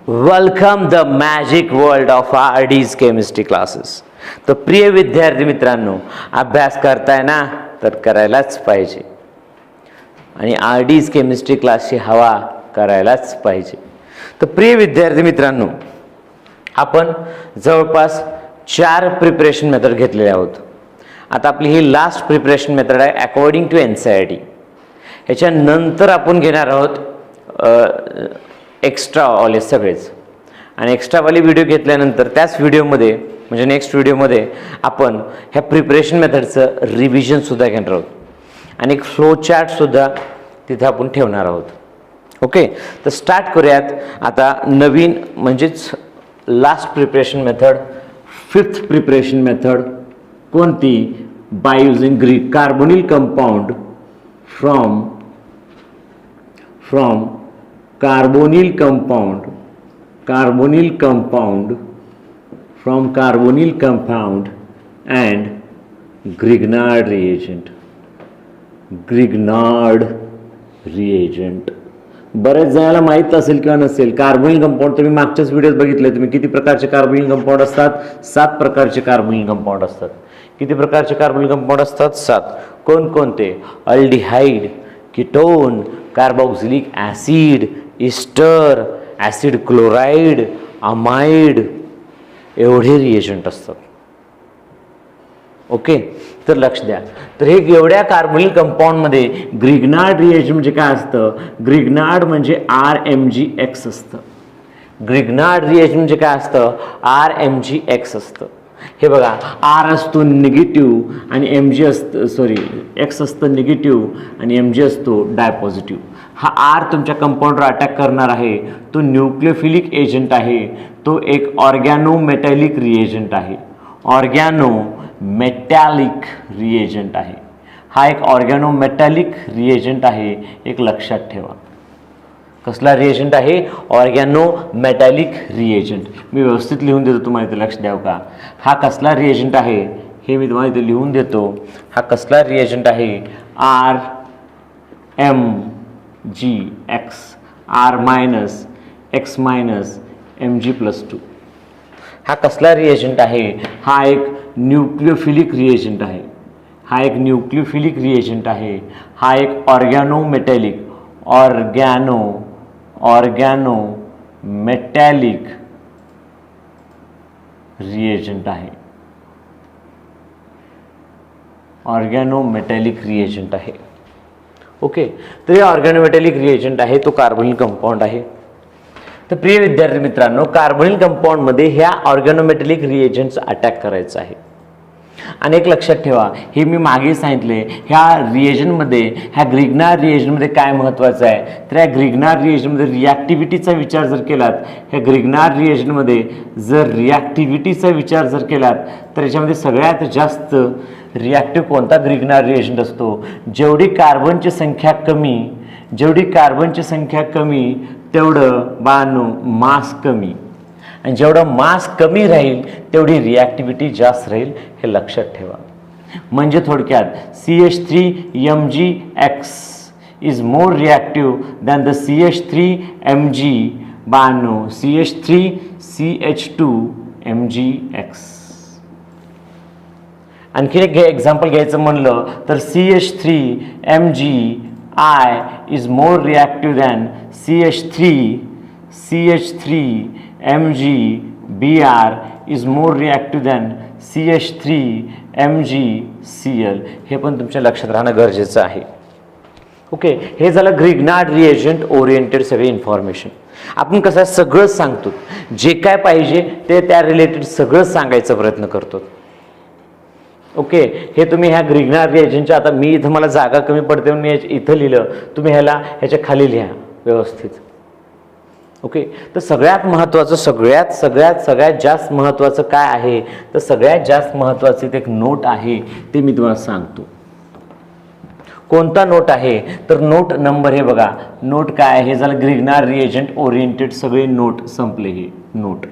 Welcome the magic world of RD's chemistry classes. तर प्रिय विद्यार्थी मित्रांनो, अभ्यास करताय ना, तर करायलाच पाहिजे आणि RD's केमिस्ट्री क्लासची हवा करायलाच पाहिजे. तर प्रिय विद्यार्थी मित्रांनो, आपण जवळपास 4 प्रिपरेशन मेथड घेतलेले आहोत. आता आपली ही लास्ट प्रिपरेशन मेथड आहे अकॉर्डिंग टू NCERT. ह्याच्यानंतर आपण घेणार आहोत एक्स्ट्रावाले सगळेच, आणि एक्स्ट्रावाले व्हिडिओ घेतल्यानंतर त्याच व्हिडिओमध्ये म्हणजे नेक्स्ट व्हिडिओमध्ये आपण ह्या प्रिपरेशन मेथडचं रिव्हिजनसुद्धा घेणार आहोत आणि एक फ्लो चार्टसुद्धा तिथं आपण ठेवणार आहोत. ओके, तर स्टार्ट करूयात आता नवीन म्हणजेच last preparation method, 5th preparation method. कोणती? By using carbonyl compound from carbonyl compound and Grignard reagent. बरेच जणांना माहित असेल किंवा नसेल. कार्बोनिल कंपाऊंड तुम्ही मागच्याच व्हिडिओत बघितले. तुम्ही किती प्रकारचे कार्बोनिल कंपाऊंड असतात? 7 प्रकारचे कार्बोनिल कंपाऊंड असतात. किती प्रकारचे कार्बोनिल कंपाऊंड असतात? 7. कोणकोणते? Aldehyde, ketone, carboxylic acid, ester, acid chloride, amide, एवढे रिएजंट असतात. ओके, तर लक्ष द्या. तर हे एवढ्या कार्बोनिल कंपाऊंडमध्ये ग्रिग्नार्ड रिएजंट म्हणजे काय असतं? ग्रिग्नार्ड म्हणजे RMgX असतं. ग्रिग्नार्ड रिएजंट म्हणजे काय असतं? RMgX असतं. हे बघा, R असतो निगेटिव्ह आणि X असतं निगेटिव्ह आणि Mg असतो डायपॉझिटिव्ह. हा R तुमच्या कंपाऊंडवर अटॅक करणार आहे. तो न्यूक्लियोफिलिक एजंट आहे. तो एक ऑर्गॅनोमेटॅलिक रिएजंट आहे. ऑर्गॅनोमेटॅलिक रिएजंट आहे. हा एक ऑर्गॅनोमेटॅलिक रिएजंट आहे. एक लक्षात ठेवा. कसला रिएजंट आहे? ऑर्गॅनोमेटॅलिक रिएजंट. मी व्यवस्थित लिहून देतो, तुम्हाला इथे लक्ष द्यावं का? हा कसला रिएजंट आहे हे मी तुम्हाला इथे लिहून देतो. हा कसला रिएजंट आहे? RMgX, R- X- Mg+2. हा कसला रिएजंट आहे? हा एक न्यूक्लियोफिलिक रिएजंट आहे. हा एक ऑर्गॅनोमेटॅलिक रिएजंट आहे. ऑर्गॅनोमेटॅलिक रिएजंट आहे. ओके, तर हे ऑर्गॅनोमेटॅलिक रिएजंट आहे. तो कार्बोनिल कंपाऊंड आहे. तर प्रिय विद्यार्थी मित्रांनो, कार्बोनिल कंपाऊंडमध्ये ह्या ऑर्गॅनोमेटॅलिक रिएजंटचा अटॅक करायचा आहे. आणि एक लक्षात ठेवा, हे मी मागे सांगितले, ह्या रिएजंटमध्ये, ह्या ग्रिग्नार्ड रिएजंटमध्ये काय महत्त्वाचं आहे? तर या ग्रिग्नार्ड रिएजंटमध्ये रिॲक्टिव्हिटीचा विचार जर केलात, ह्या ग्रिग्नार्ड रिएजंटमध्ये जर रिॲक्टिव्हिटीचा विचार जर केलात, तर याच्यामध्ये सगळ्यात जास्त रिॲक्टिव्ह कोणता ग्रिग्नार्ड रिएजंट असतो? जेवढी कार्बनची संख्या कमी तेवढं मास कमी, आणि जेवढं मास कमी राहील तेवढी रिॲक्टिव्हिटी जास्त राहील. हे लक्षात ठेवा. म्हणजे थोडक्यात CH3MgX is more reactive than the CH3Mg CH3CH2MgX. आणखी एक एक्झाम्पल घ्यायचं म्हणलं तर CH3Mgi is more reactive than CH3Mg is more reactive than CH3MgCl. हे पण तुमच्या लक्षात राहणं गरजेचं आहे. ओके, हे झालं ग्रिग्नार्ड रिएजंट ओरिएंटेड सगळे इन्फॉर्मेशन. आपण कसं सगळं सांगतो, जे काय पाहिजे ते त्या रिलेटेड सगळं सांगायचा प्रयत्न करतो. ओके, हे तुम्ही ह्या ग्रिग्नार्ड रिएजंटच्या, आता मी इथं मला जागा कमी पडते म्हणून मी इथं लिहिलं, तुम्ही ह्याच्या खाली लिहा व्यवस्थित. ओके, तर सगळ्यात महत्त्वाचं, सगळ्यात जास्त महत्त्वाचं काय आहे? तर सगळ्यात जास्त महत्त्वाचं एक नोट आहे, ते मी तुम्हाला सांगतो. कोणता नोट आहे? तर नोट नंबर, हे बघा, नोट काय आहे? हे झालं ग्रिग्नार्ड रिएजंट ओरिएंटेड सगळे नोट संपले. हे नोट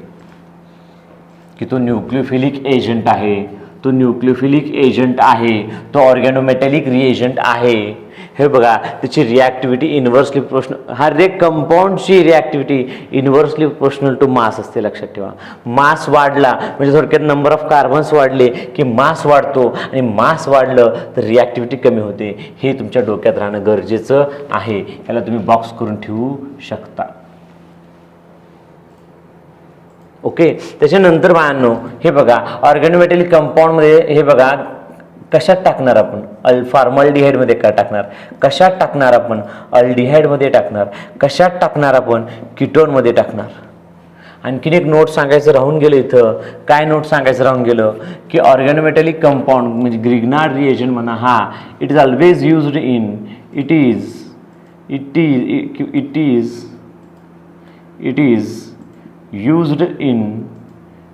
की तो न्यूक्लियोफिलिक एजंट आहे, तो ऑर्गॅनोमेटॅलिक रिएजंट आहे. हे बघा त्याची रिॲक्टिव्हिटी इन्व्हर्सली प्रोपोर्शनल, हर एक कंपाऊंडची रिॲक्टिव्हिटी इन्व्हर्सली प्रोपोर्शनल टू मास असते, लक्षात ठेवा. मास वाढला म्हणजे थोडक्यात नंबर ऑफ कार्बन्स वाढले की मास वाढतो, आणि मास वाढलं तर रिॲक्टिव्हिटी कमी होते. हे तुमच्या डोक्यात राहणं गरजेचं आहे. याला तुम्ही बॉक्स करून ठेवू शकता. ओके. त्याच्यानंतर बाळांनो हे बघा ऑर्गॅनोमेटॅलिक कंपाऊंडमध्ये हे बघा कशात टाकणार आपण, फॉर्मल्डिहाइडमध्ये का टाकणार, कशात टाकणार आपण, अल्डिहाइडमध्ये टाकणार, कशात टाकणार आपण, कीटोनमध्ये टाकणार. आणखीन एक नोट सांगायचं राहून गेलं इथं. काय नोट सांगायचं राहून गेलं की ऑर्गॅनोमेटॅलिक कंपाऊंड म्हणजे ग्रिग्नार्ड रिएजंट म्हणा, हा it is always used in, it is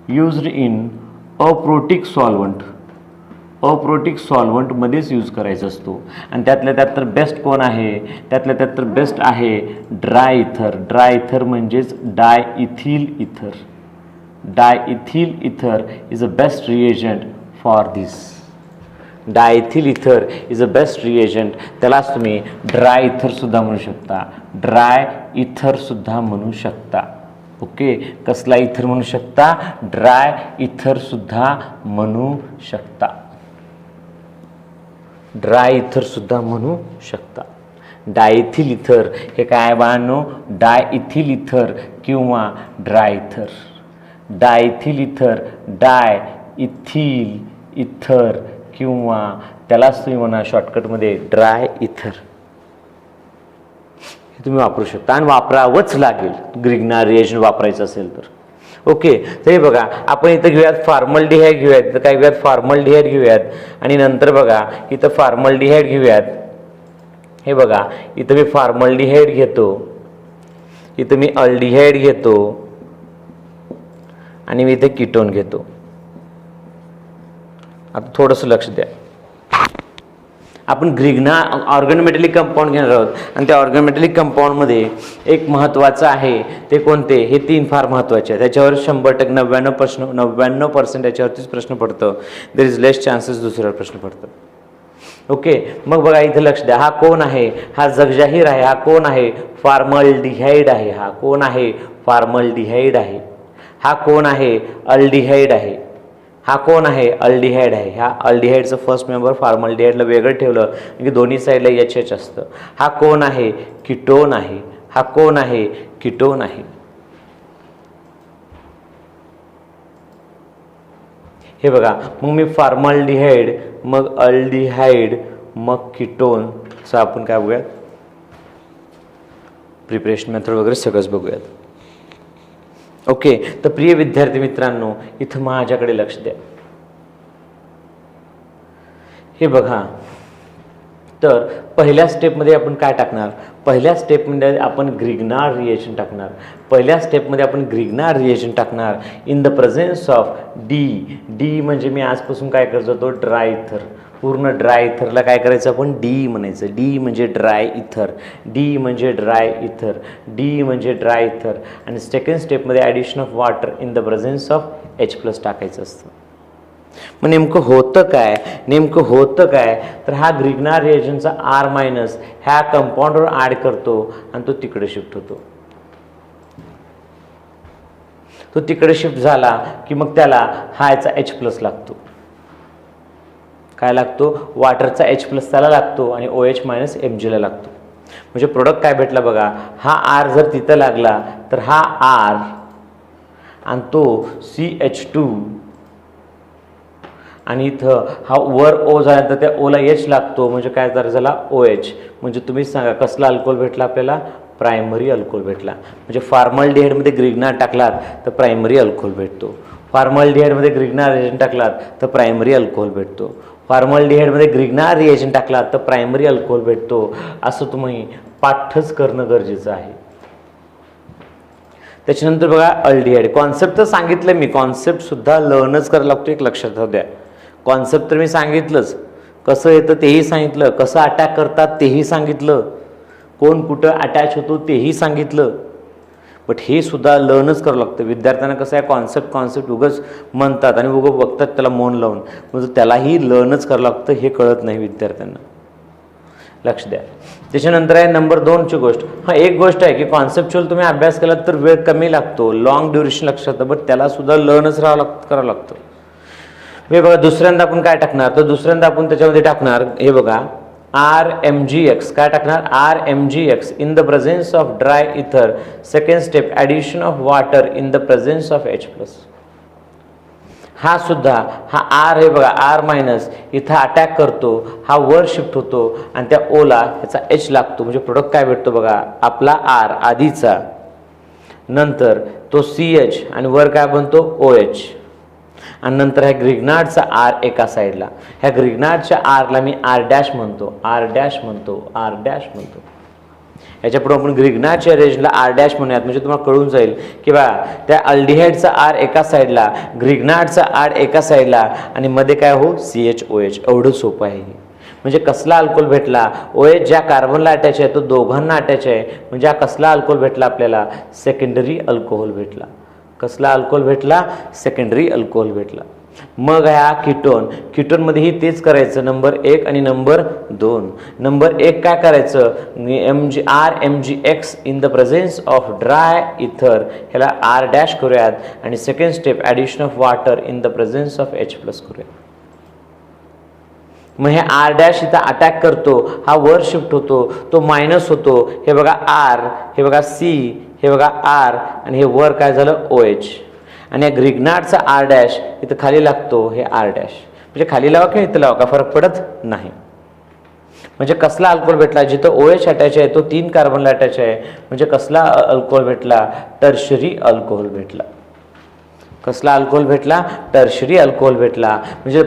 used in aprotic solvent मध्येच यूज करायचा असतो. आणि त्यातल्या त्यात तर बेस्ट कोण आहे, त्यातल्या त्यात तर बेस्ट आहे ड्राय इथर. ड्राय इथर म्हणजेच diethyl ether is a best reagent for this. Diethyl ether is a best reagent. त्यालाच तुम्ही ड्राय इथर सुद्धा म्हणू शकता, ड्राय इथर सुद्धा म्हणू शकता. ओके. कसला इथर म्हणू शकता, ड्राय इथर सुद्धा म्हणू शकता, ड्राय इथर सुद्धा म्हणू शकता. डायइथिल इथर हे काय बाळांनो, डायइथिल इथर किंवा ड्राय इथर. डायइथिल इथर, डायइथिल इथर किंवा त्यालाच तुम्ही म्हणा शॉर्टकटमध्ये ड्राय इथर. तुम्ही वापरू शकता आणि वापरावंच लागेल ग्रिग्नार्ड रिएजंट वापरायचं असेल तर. ओके. तर हे बघा आपण इथं घेऊयात फॉर्मल्डिहाइड घेऊयात, इथं काय घेऊयात, फॉर्मल्डिहाइड घेऊयात, आणि नंतर बघा इथं फॉर्मल्डिहाइड घेऊयात. हे बघा इथं मी फॉर्मल्डिहाइड घेतो, इथं मी अल्डिहाइड घेतो, आणि मी इथे कीटोन घेतो. आता थोडंसं लक्ष द्या. आपण ग्रिग्नार्ड ऑर्गॅनोमेटॅलिक कंपाऊंड घेणार आहोत, आणि त्या ऑर्गॅनोमेटॅलिक कंपाऊंडमध्ये एक महत्त्वाचं आहे ते कोणते, हे 3 फार महत्त्वाचे आहेत. त्याच्यावर 100% 99% याच्यावरतीच प्रश्न पडतं. देर इज लेस चान्सेस दुसऱ्यावर प्रश्न पडतं. ओके. मग बघा इथे लक्ष द्या. हा कोण आहे, हा जगजाहीर आहे. हा कोण आहे, फॉर्मल्डिहाइड आहे. हा कोण आहे, फॉर्मल्डिहाइड आहे. हा कोण आहे, अल्डिहाइड आहे. हा कोण आहे, अल्डिहाइड आहे. ह्या अल्डिहाइडचं फर्स्ट मेंबर फॉर्मल्डिहाइडला वेगळं ठेवलं की दोन्ही साईडला एच असतं. हा कोण आहे, कीटोन आहे. हा कोण आहे, कीटोन आहे. हे बघा मग मी फॉर्मल्डिहाइड, मग अल्डिहाइड, मग कीटोनचं आपण काय बघूयात, प्रिपरेशन मेथड वगैरे सगळंच बघूयात. ओके. तर प्रिय विद्यार्थी मित्रांनो इथं माझ्याकडे लक्ष द्या. हे बघा, तर पहिल्या स्टेपमध्ये आपण काय टाकणार, पहिल्या स्टेपमध्ये आपण ग्रिग्नार्ड रिएजंट टाकणार. पहिल्या स्टेपमध्ये आपण ग्रिग्नार्ड रिएजंट टाकणार in the presence of D म्हणजे मी आजपासून काय करत होतो, ड्राय इथर. पूर्ण ड्राय इथरला काय करायचं आपण, डी म्हणायचं. डी म्हणजे ड्राय इथर, डी म्हणजे ड्राय इथर, डी म्हणजे ड्राय इथर. आणि सेकंड स्टेपमध्ये addition of water in the presence of H+ टाकायचं असतं. मग नेमकं होतं काय, तर हा ग्रिग्नार्ड रिएजंटचा R- ह्या कंपाऊंडवर ॲड करतो आणि तो तिकडे शिफ्ट होतो. तो तिकडे शिफ्ट झाला की मग त्याला हा याचा H+ लागतो. काय लागतो, वॉटरचा H+ त्याला लागतो आणि OH- Mg ला लागतो. म्हणजे प्रोडक्ट काय भेटला बघा, हा R जर तिथं लागला तर हा R आणि तो CH2, आणि इथं हा वर O झाला तर त्या ओला H लागतो, म्हणजे काय झाला OH. म्हणजे तुम्हीच सांगा कसला अल्कोहोल भेटला आपल्याला, प्रायमरी अल्कोहोल भेटला. म्हणजे फॉर्मल्डिहाइडमध्ये ग्रिग्नार्ड टाकलात तर प्रायमरी अल्कोहोल भेटतो. फॉर्मल्डिहाइडमध्ये ग्रिग्नार्ड रिएजंट टाकलात तर प्रायमरी अल्कोहोल भेटतो. फॉर्मल्डिहाइडमध्ये ग्रिग्नार्ड रिएजंट टाकलात तर प्रायमरी अल्कोहोल भेटतो. असं तुम्ही पाठच करणं गरजेचं आहे. त्याच्यानंतर बघा अल्डिहाइड. कॉन्सेप्ट तर सांगितलं मी, कॉन्सेप्ट सुद्धा लर्नच करायला लागतो. एक लक्षात द्या, कॉन्सेप्ट तर मी सांगितलंच, कसं येतं तेही सांगितलं, कसं अटॅक करतात तेही सांगितलं, कोण कुठं अटॅच होतो तेही सांगितलं. बट हे सुद्धा लर्नच करावं लागतं. विद्यार्थ्यांना कसं आहे, कॉन्सेप्ट उगाच म्हणतात आणि उगाच बघतात त्याला मन लावून, म्हणजे त्यालाही लर्नच करावं लागतं, हे कळत नाही विद्यार्थ्यांना. लक्ष द्या. त्याच्यानंतर आहे नंबर 2ची गोष्ट. एक गोष्ट आहे की कॉन्सेप्च्युअल तुम्ही अभ्यास केला तर वेळ कमी लागतो, लॉंग ड्युरेशन लक्षात, बट त्याला सुद्धा लर्नच करावं लागतं. हे बघा दुसऱ्यांदा आपण काय टाकणार, तर दुसऱ्यांदा आपण त्याच्यामध्ये टाकणार हे बघा RMgX. काय टाकणार RMgX in the presence of dry ether. Second step addition of water in the presence of H+. हा सुद्धा हा R हे बघा R मायनस इथं अटॅक करतो, हा वर शिफ्ट होतो आणि त्या ओला ह्याचा H लागतो, म्हणजे प्रोडक्ट काय भेटतो बघा आपला R आधीचा, नंतर तो CH आणि वर काय बनतो OH, आणि नंतर ह्या ग्रिग्नार्डचा R एका साईडला. ह्या ग्रिग्नार्डच्या Rला मी R' म्हणतो, R' म्हणतो, R' म्हणतो. याच्यापुढे आपण ग्रिग्नार्डच्या रेंजला R' म्हणूयात, म्हणजे तुम्हाला कळून जाईल की बा त्या अल्डिहाइडचा R एका साईडला, ग्रिग्नार्डचा R एका साईडला आणि मध्ये काय हो CHOH. एवढं सोपं आहे. म्हणजे कसला अल्कोहोल भेटला, OH ज्या कार्बनला अटॅच आहे तो दोघांना अटॅच आहे, म्हणजे हा कसला अल्कोहोल भेटला आपल्याला, सेकंडरी अल्कोहोल भेटला. कसला अल्कोहोल भेटला, सेकंडरी अल्कोहोल भेटला. मग ह्या कीटोनमध्येही तेच करायचं, नंबर 1 आणि नंबर 2. नंबर 1 काय करायचं, RMgX in the presence of dry इथर, ह्याला R' करूयात, आणि second step addition of water in the presence of H+ करूयात. मग हे R' इथं अटॅक करतो, हा वर शिफ्ट होतो, तो मायनस होतो. हे बघा R, हे बघा C, हे बघा R, आणि हे वर काय झालं OH, आणि या ग्रिग्नार्डचा R' इथं खाली लागतो, हे R'. म्हणजे खाली लावा किंवा इथं लावा का फरक पडत नाही. म्हणजे कसला अल्कोहोल भेटला, जिथं OH अटॅच आहे तो 3 कार्बनला अटॅच आहे, म्हणजे कसला अल्कोहोल भेटला, टर्शरी अल्कोहोल भेटला. कसला अल्कोहोल भेटला, टर्शरी अल्कोहोल भेटला. म्हणजे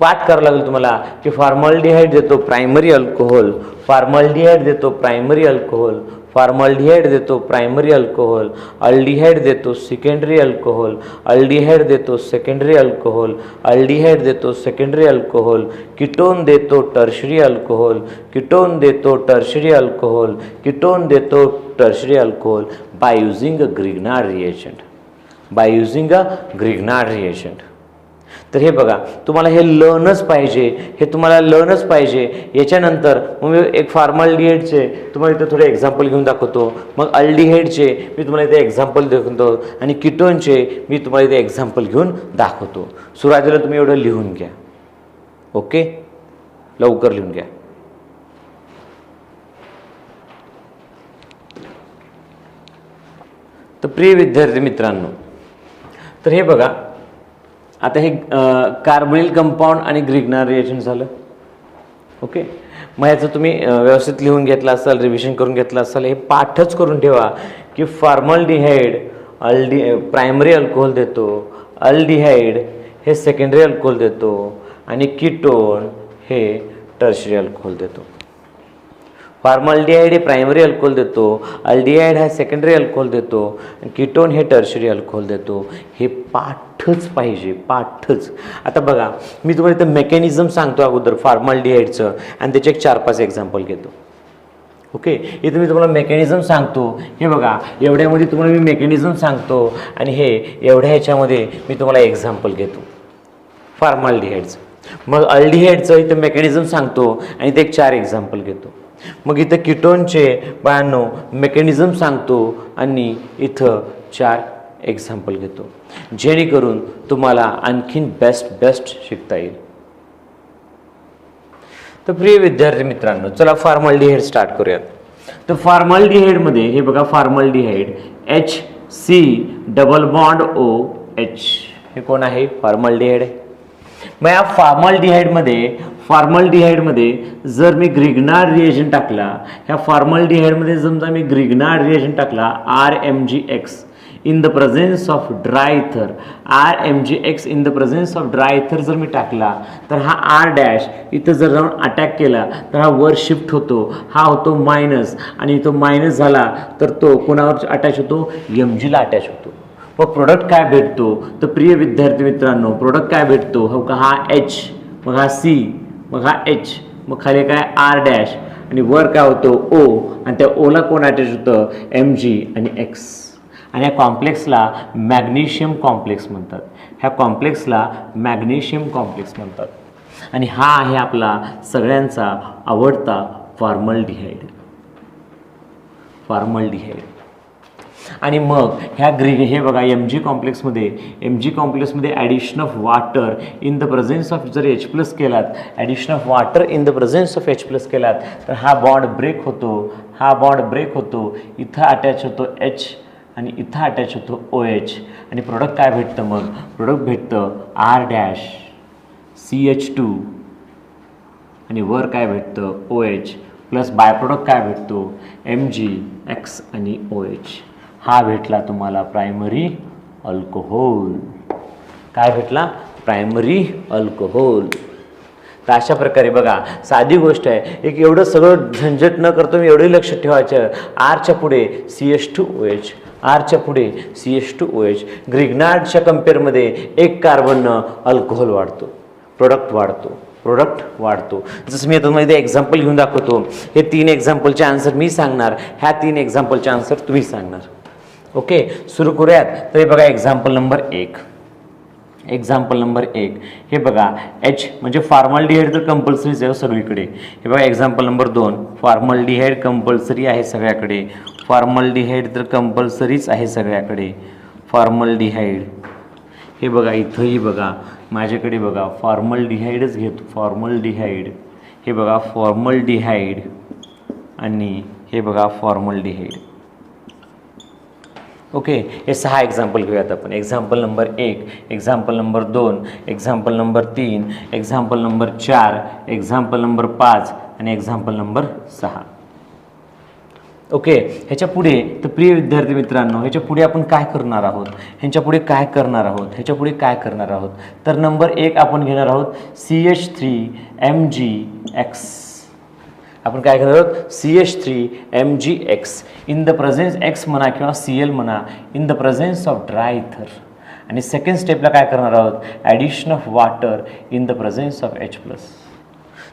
पाठ करावं लागेल तुम्हाला की फॉर्मल्डिहाइड देतो प्रायमरी अल्कोहोल, फॉर्मल्डिहाइड देतो प्रायमरी अल्कोहोल, फॉर्मल्डिहाइड देतो प्रायमरी अल्कोहोल, अल्डिहाइड देतो सेकंडरी अल्कोहोल, अल्डिहाइड देतो सेकंडरी अल्कोहोल, अल्डिहाइड देतो सेकंडरी अल्कोहोल, कीटोन देतो टर्शरी अल्कोहोल, कीटोन देतो टर्शरी अल्कोहोल, कीटोन देतो tertiary alcohol by using a Grignard reagent, by using a Grignard reagent. तर हे बघा तुम्हाला हे लर्नच पाहिजे, हे तुम्हाला लर्नच पाहिजे. याच्यानंतर मग मी एक फॉर्मल्डिहाइडचे तुम्हाला इथं थोडे एक्झाम्पल घेऊन दाखवतो, मग अल्डिहाइडचे मी तुम्हाला इथे एक्झाम्पल दाखवतो, आणि कीटोनचे मी तुम्हाला इथे एक्झाम्पल घेऊन दाखवतो. सुरुवातीला तुम्ही एवढं लिहून घ्या. ओके, लवकर लिहून घ्या. तर प्रिय विद्यार्थी मित्रांनो, तर हे बघा आता हे कार्बोनिल कंपाऊंड आणि ग्रिग्नार्ड रिएक्शन झालं. ओके, मग याचं तुम्ही व्यवस्थित लिहून घेतलं असाल, रिव्हिजन करून घेतलं असाल. हे पाठच करून ठेवा की फॉर्मल्डिहाइड प्रायमरी अल्कोहोल देतो, अल्डिहाइड हे सेकंडरी अल्कोहोल देतो, आणि कीटोन हे टर्शरी अल्कोहोल देतो. फॉर्मल्डिहाइड हे प्रायमरी अल्कोहोल देतो, अल्डिहाइड हा सेकंडरी अल्कोहोल देतो, कीटोन हे टर्शरी अल्कोहोल देतो. हे पाठच पाहिजे, पाठच. आता बघा मी तुम्हाला इथं मेकॅनिझम सांगतो अगोदर फॉर्मल्डिहाइडचं, आणि त्याचे एक 4-5 एक्झाम्पल घेतो. ओके, इथं मी तुम्हाला मेकॅनिझम सांगतो. हे बघा एवढ्यामध्ये तुम्हाला मी मेकॅनिझम सांगतो, आणि हे एवढ्या ह्याच्यामध्ये मी तुम्हाला एक्झाम्पल घेतो फॉर्मल्डिहाइडचं. मग अल्डिहाइडचं इथं मेकॅनिझम सांगतो, आणि ते एक 4 एक्झाम्पल घेतो. मग इथं कीटोनचे बाळांनो मेकॅनिझम सांगतो, आणि इथं 4 एक्झाम्पल घेतो, जेणेकरून तुम्हाला आणखीन बेस्ट शिकता येईल. तर प्रिय विद्यार्थी मित्रांनो, चला फॉर्मल्डिहाइड स्टार्ट करूयात. तर फॉर्मल्डिहाइडमध्ये हे बघा formaldehyde HC double bond OH, हे कोण आहे, फॉर्मल्डिहाइड आहे. मग या फॉर्मल्डिहाइडमध्ये जर मी ग्रिग्नार्ड रिएजंट टाकला, ह्या फॉर्मल्डिहाइडमध्ये समजा मी ग्रिग्नार्ड रिएजंट टाकला RMgX in the presence of dry इथर, RMgX in the presence of dry इथर जर मी टाकला, तर हा R' इथं जर जाऊन अटॅक केला तर हा वर शिफ्ट होतो, हा होतो मायनस, आणि तो मायनस झाला तर तो कोणावर अटॅच होतो, Mgला अटॅच होतो. मग प्रोडक्ट काय भेटतो, तर प्रिय विद्यार्थी मित्रांनो प्रोडक्ट काय भेटतो, हो का, हा H, मग हा C, मग हा H, मग खाली काय R', आणि वर काय होतो O, आणि त्या ओला कोण अटॅच होतं, Mg आणि X. आणि या कॉम्प्लेक्सला मॅग्नेशियम कॉम्प्लेक्स म्हणतात, ह्या कॉम्प्लेक्सला मॅग्नेशियम कॉम्प्लेक्स म्हणतात. आणि हा आहे आपला सगळ्यांचा आवडता फॉर्मल्डिहाइड. आणि मग ह्या हे बघा एम जी कॉम्प्लेक्समध्ये addition of water in the presence of जर H प्लस केलात, addition of water in the presence of H plus केलात तर हा बॉन्ड ब्रेक होतो, इथं अटॅच होतो H आणि इथं अटॅच होतो OH आणि प्रोडक्ट काय भेटतं मग? प्रोडक्ट भेटतं R-CH2 आणि वर काय भेटतं OH प्लस बाय प्रोडक्ट काय भेटतो MgX आणि OH. हा भेटला तुम्हाला प्रायमरी अल्कोहोल. काय भेटला? Primary alcohol. तर अशा प्रकारे बघा, साधी गोष्ट आहे. एक एवढं सगळं झंझट न करतो मी एवढंही लक्षात ठेवायचं. आरच्या पुढे CH2OH, आरच्या पुढे CH2OH. ग्रिग्नार्डच्या कम्पेअरमध्ये एक कार्बननं अल्कोहोल वाढतो, प्रोडक्ट वाढतो. जसं मी आता तुम्हाला एक्झाम्पल घेऊन दाखवतो. हे 3 एक्झाम्पलचे आन्सर मी सांगणार, ह्या 3 एक्झाम्पलचे आन्सर तुम्ही सांगणार. ओके, सुरू करूयात. तर हे बघा एक्झाम्पल नंबर 1. हे बघा H म्हणजे फॉर्मल्डिहाइड तर कंपल्सरीच आहे सगळीकडे. हे बघा एक्झाम्पल नंबर 2, फॉर्मल्डिहाइड कंपल्सरी आहे सगळ्याकडे. फॉर्मल्डिहाइड तर कंपल्सरीच आहे सगळ्याकडे. फॉर्मल्डिहाइड हे बघा इथंही बघा माझ्याकडे बघा फॉर्मल्डिहाइडच घेतो. फॉर्मल्डिहाइड हे बघा फॉर्मल्डिहाइड आणि हे बघा फॉर्मल्डिहाइड. ओके, हे 6 एक्झाम्पल घेऊयात आपण. Example number 1, example number 2, example number 3, example number 4, example number 5 आणि एक्झाम्पल नंबर 6. ओके, ह्याच्या पुढे तर प्रिय विद्यार्थी मित्रांनो, ह्याच्या पुढे आपण काय करणार आहोत? ह्याच्या पुढे काय करणार आहोत? तर नंबर 1 आपण घेणार आहोत CH3MgX. आपण काय करणार आहोत? CH3MgX in the presence X म्हणा किंवा Cl म्हणा, in the presence of dry इथर. आणि सेकंड स्टेपला काय करणार आहोत? Addition of water in the presence of H plus.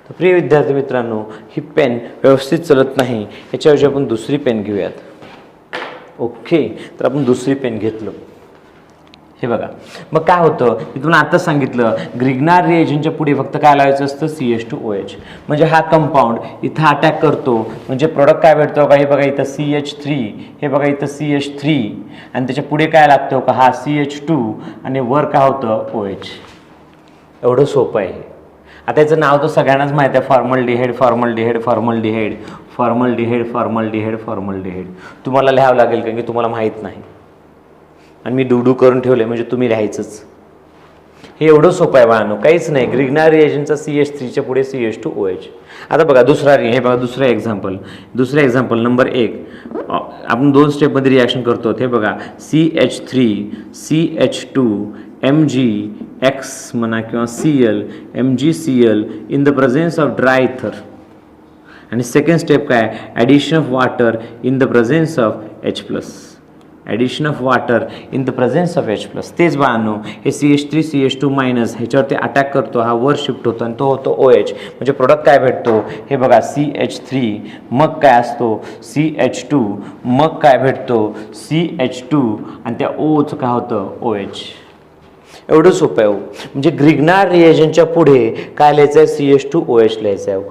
तर प्रिय विद्यार्थी मित्रांनो, ही पेन व्यवस्थित चलत नाही, ह्याच्याऐवजी आपण दुसरी पेन घेऊयात. ओके, तर आपण दुसरी पेन घेतलं. हे बघा मग काय होतं, मी तुम्हाला आत्ताच सांगितलं, ग्रिग्नार रिएजंटच्या पुढे फक्त काय लावायचं असतं? CH2OH. म्हणजे हा कंपाऊंड इथं अटॅक करतो, म्हणजे प्रोडक्ट काय भेटतो का? हे बघा इथं CH3, हे बघा इथं CH3 आणि त्याच्या पुढे काय लागतो का? हा CH2 आणि वर काय होतं? OH. एवढं सोपं आहे. आता याचं नाव तर सगळ्यांनाच माहिती आहे, फॉर्मल्डिहाइड. तुम्हाला लिहावं लागेल कारण की तुम्हाला माहीत नाही आणि मी डूडू करून ठेवले म्हणजे तुम्ही लिहायचंच. हे एवढं सोपं आहे बाळांनो, काहीच नाही. ग्रिग्नार रिएजंटचा CH3च्या पुढे CH2OH. आता बघा हे बघा दुसरं एक्झाम्पल नंबर 1. आपण 2 स्टेपमध्ये रिॲक्शन करतो. हे बघा CH3CH2MgX म्हणा किंवा MgCl in the presence of dry इथर. आणि सेकंड स्टेप काय? Addition of water in the presence of H plus. तेच बाळांनो, हे CH3CH2 मायनस ह्याच्यावरती अटॅक करतो, हा वर शिफ्ट होतो आणि तो होतो OH. म्हणजे प्रोडक्ट काय भेटतो? हे बघा CH3, मग काय असतो? CH2, मग काय भेटतो? CH2 आणि त्या Oचं काय होतं? OH. एवढं सोपं आहे. म्हणजे ग्रिग्नार रिएजंटच्या पुढे काय लिहायचं आहे? CH2OH लिहायचं आहे.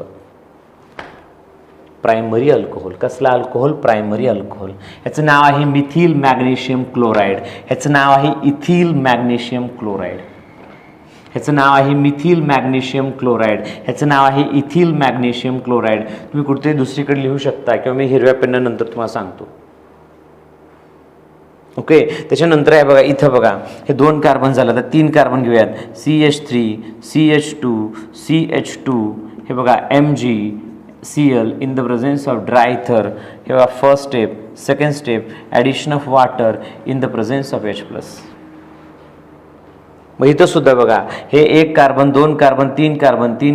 Primary alcohol. कसला अल्कोहोल? Primary alcohol. ह्याचं नाव आहे मिथिल मॅग्नेशियम क्लोराईड. ह्याचं नाव आहे इथिल मॅग्नेशियम क्लोराईड. तुम्ही कुठेतरी दुसरीकडे लिहू शकता किंवा मी हिरव्या पेननं नंतर तुम्हाला सांगतो. ओके, त्याच्यानंतर आहे बघा इथं बघा हे 2 कार्बन झालं, तर 3 कार्बन घेऊयात. CH3 CH2 CH2 हे बघा MgCl in the presence of dry इथर. हे बघा first step. Second step addition of water in the presence of H plus. मग इथं सुद्धा बघा हे 1 कार्बन 2 कार्बन 3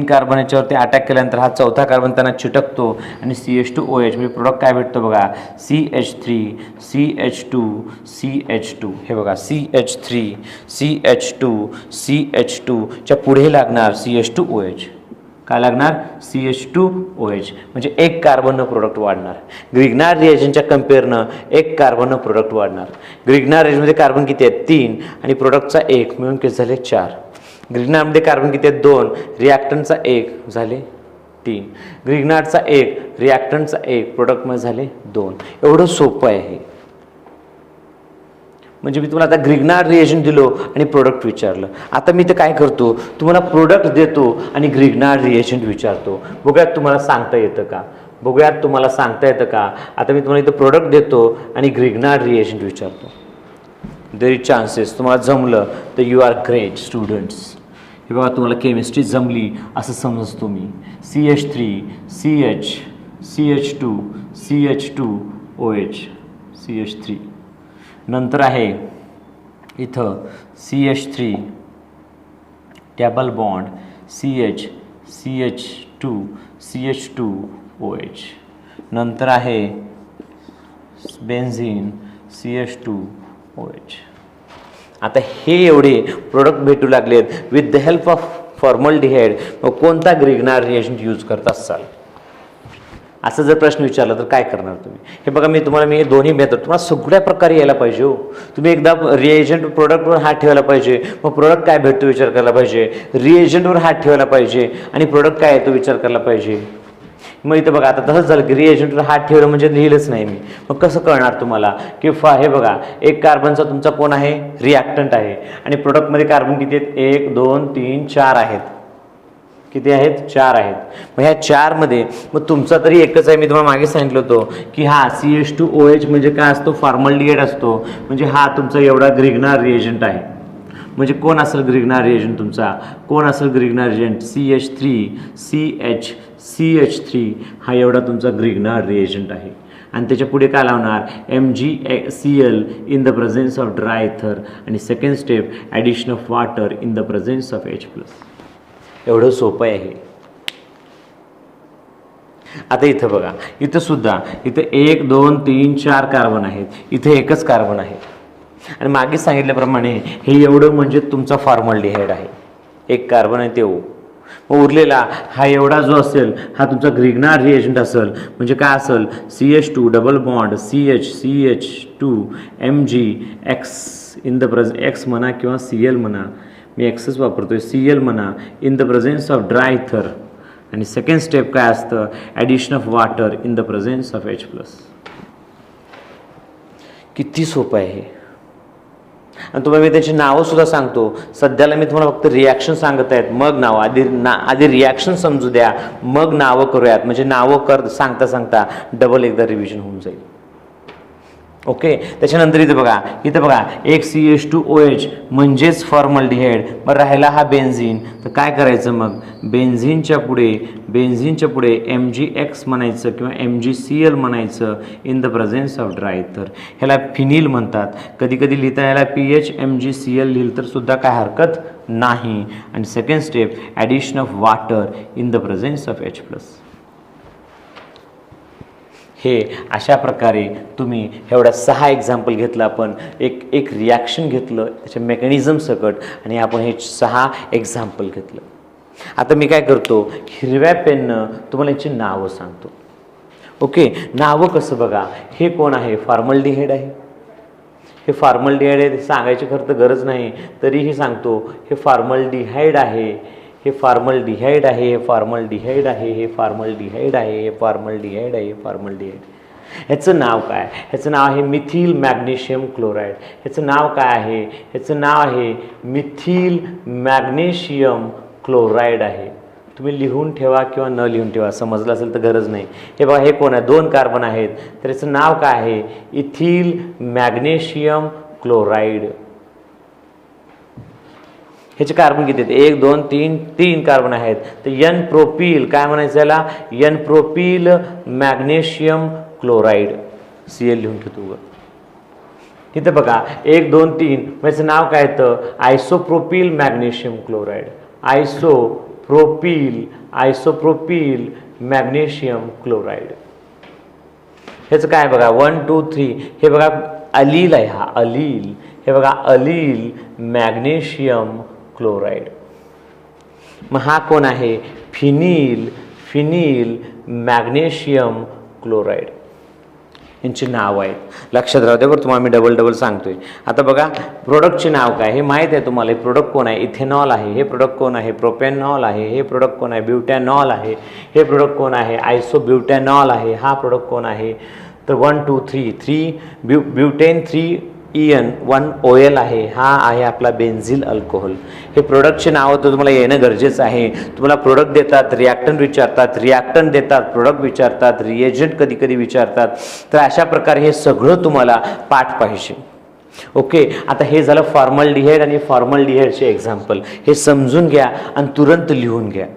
कार्बन याच्यावरती अटॅक केल्यानंतर हा चौथा कार्बन त्यांना चिटकतो आणि CH2OH म्हणजे प्रोडक्ट काय भेटतो बघा? CH3 CH2 CH2. हे बघा CH3 CH2 CH2 च्या पुढे लागणार CH2OH. काय लागणार? CH2OH. म्हणजे 1 कार्बननं प्रोडक्ट वाढणार. ग्रिग्नार रिएजंटच्या कम्पेअरनं 1 कार्बननं प्रोडक्ट वाढणार. ग्रिग्नार रिएजंटमध्ये कार्बन किती आहेत? 3 आणि प्रोडक्टचा 1 मिळून किती झाले? 4. ग्रिग्नारमध्ये कार्बन किती आहेत? 2, रिॲक्टंटचा 1 झाले 3. ग्रिग्नारचा 1, रिॲक्टंटचा 1, प्रोडक्टमध्ये झाले 2. एवढं सोपं आहे हे. म्हणजे मी तुम्हाला आता ग्रिग्नार्ड रिएजंट दिलो आणि प्रोडक्ट विचारलं. आता मी ते काय करतो, तुम्हाला प्रोडक्ट देतो आणि ग्रिग्नार्ड रिएजंट विचारतो. बघूयात तुम्हाला सांगता येतं का, बघूयात तुम्हाला सांगता येतं का. आता मी तुम्हाला इथं प्रोडक्ट देतो आणि ग्रिग्नार्ड रिएजंट विचारतो. देर इज चान्सेस तुम्हाला जमलं तर यू आर ग्रेट स्टुडंट्स. हे बघा तुम्हाला केमिस्ट्री जमली असं समजतो मी. CH3 CH CH2 CH2OH CH3. नंतर आहे इथं CH3 double bond CH CH2 CH2OH. नंतर आहे बेन्झीन CH2OH. आता हे एवढे प्रोडक्ट भेटू लागलेत with the help of formaldehyde. मग कोणता ग्रिग्नार्ड रिएजंट यूज करत असाल असं जर प्रश्न विचारला तर काय करणार तुम्ही. हे बघा मी दोन्ही मेथड तुम्हाला सगळ्या प्रकारे यायला पाहिजे हो. तुम्ही एकदा रिएजंट प्रोडक्टवर हात ठेवायला पाहिजे, मग प्रोडक्ट काय भेटतो विचार करायला पाहिजे, रिएजंटवर हात ठेवायला पाहिजे आणि प्रोडक्ट काय येतो विचार करायला पाहिजे. मग इथं बघा आता तसंच झालं की रिएजंटवर हात ठेवलं म्हणजे लिहिलंच नाही मी. मग कसं कळणार तुम्हाला की हे बघा एक कार्बनचा तुमचा कोण आहे, रिॲक्टंट आहे आणि प्रोडक्टमध्ये कार्बन किती आहेत, 1 2 3 4 आहेत. किती आहेत, 4 आहेत. मग ह्या 4 मध्ये मग तुमचा तरी एकच आहे. मी तुम्हाला मागे सांगितलं होतं की हा CH2OH म्हणजे काय असतो, फॉर्मल्डिहाइड असतो. म्हणजे हा तुमचा एवढा ग्रिग्नार्ड रिएजंट आहे. म्हणजे कोण असेल ग्रिग्नार्ड रिएजंट तुमचा, कोण असेल ग्रिग्नार्ड रिएजंट, CH3 CH3 हा एवढा तुमचा ग्रिग्नार्ड रिएजंट आहे. आणि त्याच्या पुढे काय लावणार, MgCl in the presence of dry इथर आणि second step addition of water in the presence of H+. एवढं सोपं आहे. आता इथं बघा, इथं सुद्धा इथं 1 2 3 4 कार्बन आहेत, इथे एकच कार्बन आहे. आणि मागे सांगितल्याप्रमाणे हे एवढं म्हणजे तुमचा फॉर्मल्डिहाइड आहे. एक कार्बन आहे ते O. मग उरलेला हा एवढा जो असेल हा तुमचा ग्रिग्नार्ड रिएजंट असेल. म्हणजे काय असेल, CH2 double bond CH2 MgX in the X म्हणा किंवा Cl म्हणा, मी एक्सच वापरतोय, Cl म्हणा in the presence of dry इथर. आणि सेकंड स्टेप काय असतं, addition of water in the presence of H+. किती सोपं आहे हे. आणि तुम्हाला मी त्याची नावं सुद्धा सांगतो. सध्याला मी तुम्हाला फक्त रिॲक्शन सांगत आहेत, मग नावं आधी रिॲक्शन समजू द्या, मग नावं करूयात. म्हणजे नावं सांगता सांगता डबल एकदा रिव्हिजन होऊन जाईल. ओके. त्याच्यानंतर इथं बघा एक CH2OH म्हणजेच फॉर्मल्डिहाइड. मग राहिला हा बेन्झीन, तर काय करायचं मग, बेन्झीनच्या पुढे MgX म्हणायचं किंवा MgCl म्हणायचं in the presence of dry इथर. ह्याला फिनिल म्हणतात. कधी कधी लिहिता याला PHMgCl लिहिलं तर सुद्धा काय हरकत नाही. आणि second step addition of water in the presence of H+. हे अशा प्रकारे तुम्ही एवढ्या 6 एक्झाम्पल घेतलं. आपण एक रिॲक्शन घेतलं त्याच्या मेकॅनिझम सकट आणि आपण हे 6 एक्झाम्पल घेतलं. आता मी काय करतो, हिरव्या पेननं तुम्हाला याची नावं सांगतो. ओके. नावं कसं बघा, हे कोण आहे, फॉर्मल्डिहाइड आहे. हे फॉर्मल्डिहाइड आहे, सांगायची खरं तर गरज नाही, तरीही सांगतो. हे फॉर्मल्डिहाइड आहे, हे फॉर्मल्डिहाइड आहे, हे फॉर्मल्डिहाइड आहे, हे फॉर्मल्डिहाइड आहे, हे फॉर्मल्डिहाइड आहे, हे फॉर्मल्डिहाइड. ह्याचं नाव काय, ह्याचं नाव आहे मिथिल मॅग्नेशियम क्लोराईड. ह्याचं नाव काय आहे, ह्याचं नाव आहे मिथिल मॅग्नेशियम क्लोराईड आहे. तुम्ही लिहून ठेवा किंवा न लिहून ठेवा, समजलं असेल तर गरज नाही. हे बघा, हे कोण आहे, 2 कार्बन आहेत, तर याचं नाव काय आहे, इथिल मॅग्नेशियम क्लोराईड. ह्याचे कार्बन किती आहेत, 1 2 3 कार्बन आहेत. तर N प्रोपिल काय म्हणायचं याला, N propyl magnesium chloride. Cl लिहून ठेवतो. इथं बघा 1 2 3 याचं नाव काय येतं, isopropyl magnesium chloride. Isopropyl magnesium chloride. ह्याचं काय बघा 1 2 3, हे बघा अलील आहे, हा अलील. हे बघा अलील मॅग्नेशियम क्लोराईड. मग हा कोण आहे, फिनिल मॅग्नेशियम क्लोराईड. यांची नाव आहेत. लक्षात राहू दे बरं, तुम्हाला मी डबल सांगतोय. आता बघा प्रोडक्टचे नाव काय हे माहीत आहे तुम्हाला. हे प्रोडक्ट कोण आहे? इथेनॉल आहे. हे प्रोडक्ट कोण आहे? प्रोपेनॉल आहे. हे प्रोडक्ट कोण आहे? ब्युटॅनॉल आहे. हे प्रोडक्ट कोण आहे? आयसोब्युटॅनॉल आहे. हा प्रोडक्ट कोण आहे? तर 1 2 3 ब्युटेन 3EN1OL आहे. हा आहे आपला बेन्झिल अल्कोहोल. हे प्रोडक्टचे नाव तर तुम्हाला येणं गरजेचं आहे. तुम्हाला प्रोडक्ट देतात, रिॲक्टंट विचारतात, रिॲक्टंट देतात, प्रोडक्ट विचारतात, रिएजंट कधी कधी विचारतात. तर अशा प्रकारे हे सगळं तुम्हाला पाठ पाहिजे. ओके, आता हे झालं फॉर्मल्डिहाइड आणि फॉर्मल्डिहाइडचे एक्झाम्पल. हे समजून घ्या आणि तुरंत लिहून घ्या.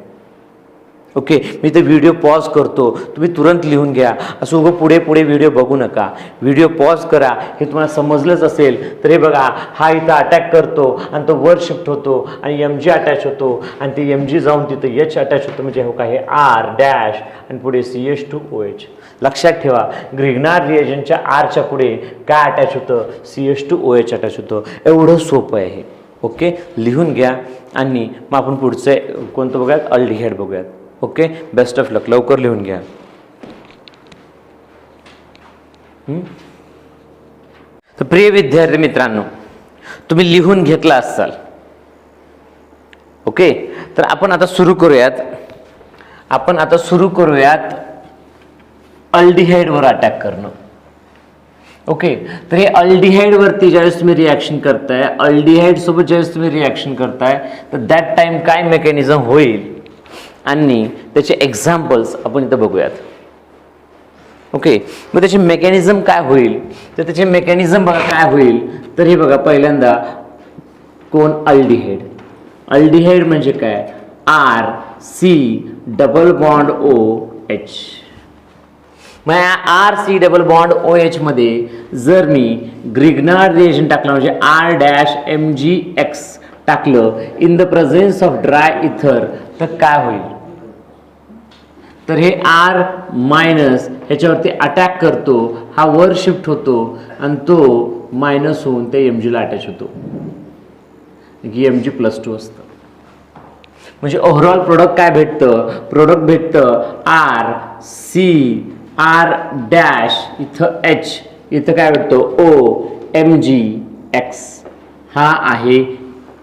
ओके, मी ते व्हिडिओ पॉज करतो, तुम्ही तुरंत लिहून घ्या. असं उगं पुढे व्हिडिओ बघू नका. व्हिडिओ पॉज करा. हे तुम्हाला समजलंच असेल तर हे बघा, हा इथं अटॅक करतो आणि तो वर शिफ्ट होतो आणि MG अटॅच होतो आणि ते MG जाऊन तिथं H अटॅच होतं. म्हणजे हो का, हे R डॅश आणि पुढे CH2OH. लक्षात ठेवा, ग्रिग्नार्ड रिएजंटच्या Rच्या पुढे काय अटॅच होतं? CH2OH अटॅच होतं. एवढं सोपं आहे हे. ओके, लिहून घ्या आणि मग आपण पुढचं कोणतं बघूयात? अल्डिहाइड बघूयात. ओके, बेस्ट ऑफ लक. लवकर लिहून घ्या. तर प्रिय विद्यार्थी मित्रांनो, तुम्ही लिहून घेतला असाल. ओके, तर आपण आता सुरू करूयात अल्डिहाइडवर अटॅक करणं. ओके, तर हे अल्डिहाइड वरती ज्यावेळेस तुम्ही रिॲक्शन करताय, अल्डिहाइड सोबत ज्यावेळेस तुम्ही रिॲक्शन करताय, तर दॅट टाइम काय मेकॅनिझम होईल आणि त्याचे एक्झाम्पल्स आपण इथं बघूयात. ओके, मग त्याचे मेकॅनिझम काय होईल? तर त्याचे मेकॅनिझम बघा काय होईल. तर हे बघा, पहिल्यांदा कोण? अल्डिहाइड. अल्डिहाइड म्हणजे काय? RC double bond OH. मग RC डबल बॉन्ड OH मध्ये जर मी ग्रिग्नार्ड रिएजंट टाकला म्हणजे R-MgX टाकलं in the presence of dry इथर, तर काय होईल? तर हे R मायनस ह्याच्यावरती अटॅक करतो, हा वर शिफ्ट होतो आणि तो मायनस होऊन ते MG ला अटॅच होतो, की Mg+2 असतं. म्हणजे ओव्हरऑल प्रोडक्ट काय भेटतं? प्रोडक्ट भेटतं RC R डॅश इथं H, इथं काय भेटतो? OMgX. हा आहे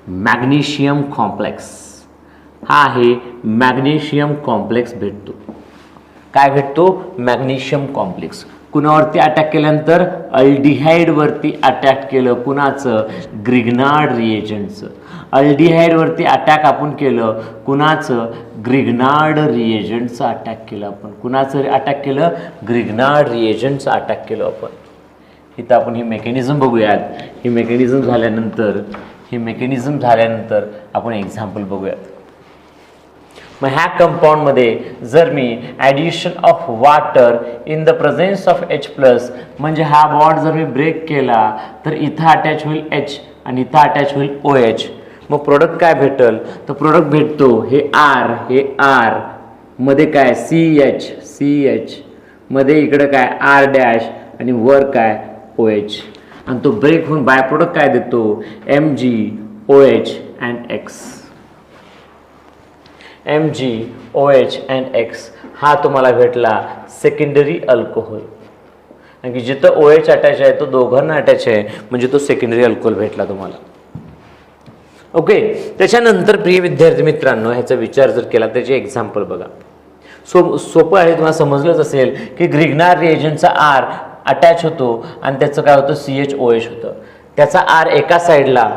मॅग्नेशियम कॉम्प्लेक्स. हा आहे मॅग्नेशियम कॉम्प्लेक्स भेटतो. काय भेटतो? Magnesium complex. कुणावरती अटॅक केल्यानंतर? अल्डिहाइड वरती अटॅक केलं. कुणाचं? ग्रिग्नार्ड रिएजंटचं. अल्डिहाइड वरती अटॅक आपण केलं. कुणाचं? ग्रिग्नार्ड रिएजंटचं अटॅक केलं आपण. कुणाचं अटॅक केलं? ग्रिग्नार्ड रिएजंटचं अटॅक केलं आपण. इथं आपण ही मेकॅनिझम बघूयात. ही मेकॅनिझम झाल्यानंतर आपण एक्झाम्पल बघूयात. मग ह्या कंपाऊंडमध्ये जर मी addition of water in the presence of H+, म्हणजे हा बॉन्ड जर मी ब्रेक केला तर इथं अटॅच होईल H आणि इथं अटॅच होईल OH. मग प्रोडक्ट काय भेटल? तर प्रोडक्ट भेटतो हे R मध्ये काय? CH मध्ये इकडं काय? R डॅश आणि वर काय? OH. आणि तो ब्रेक होऊन बाय प्रोडक्ट काय देतो? MgOH and X. MgOH and X हा तुम्हाला भेटला सेकंडरी अल्कोहोल. आणि जिथं OH अटॅच आहे तो दोघांना अटॅच आहे, म्हणजे तो सेकंडरी अल्कोहोल भेटला तुम्हाला. ओके, त्याच्यानंतर प्रिय विद्यार्थी मित्रांनो, ह्याचा विचार जर केला त्याचे एक्झाम्पल बघा. सोपं आहे, तुम्हाला समजलंच असेल की ग्रिग्नार्ड रिएजंटचा R अटॅच होतो आणि त्याचं काय होतं? CHOH होतं. त्याचा R एका साईडला,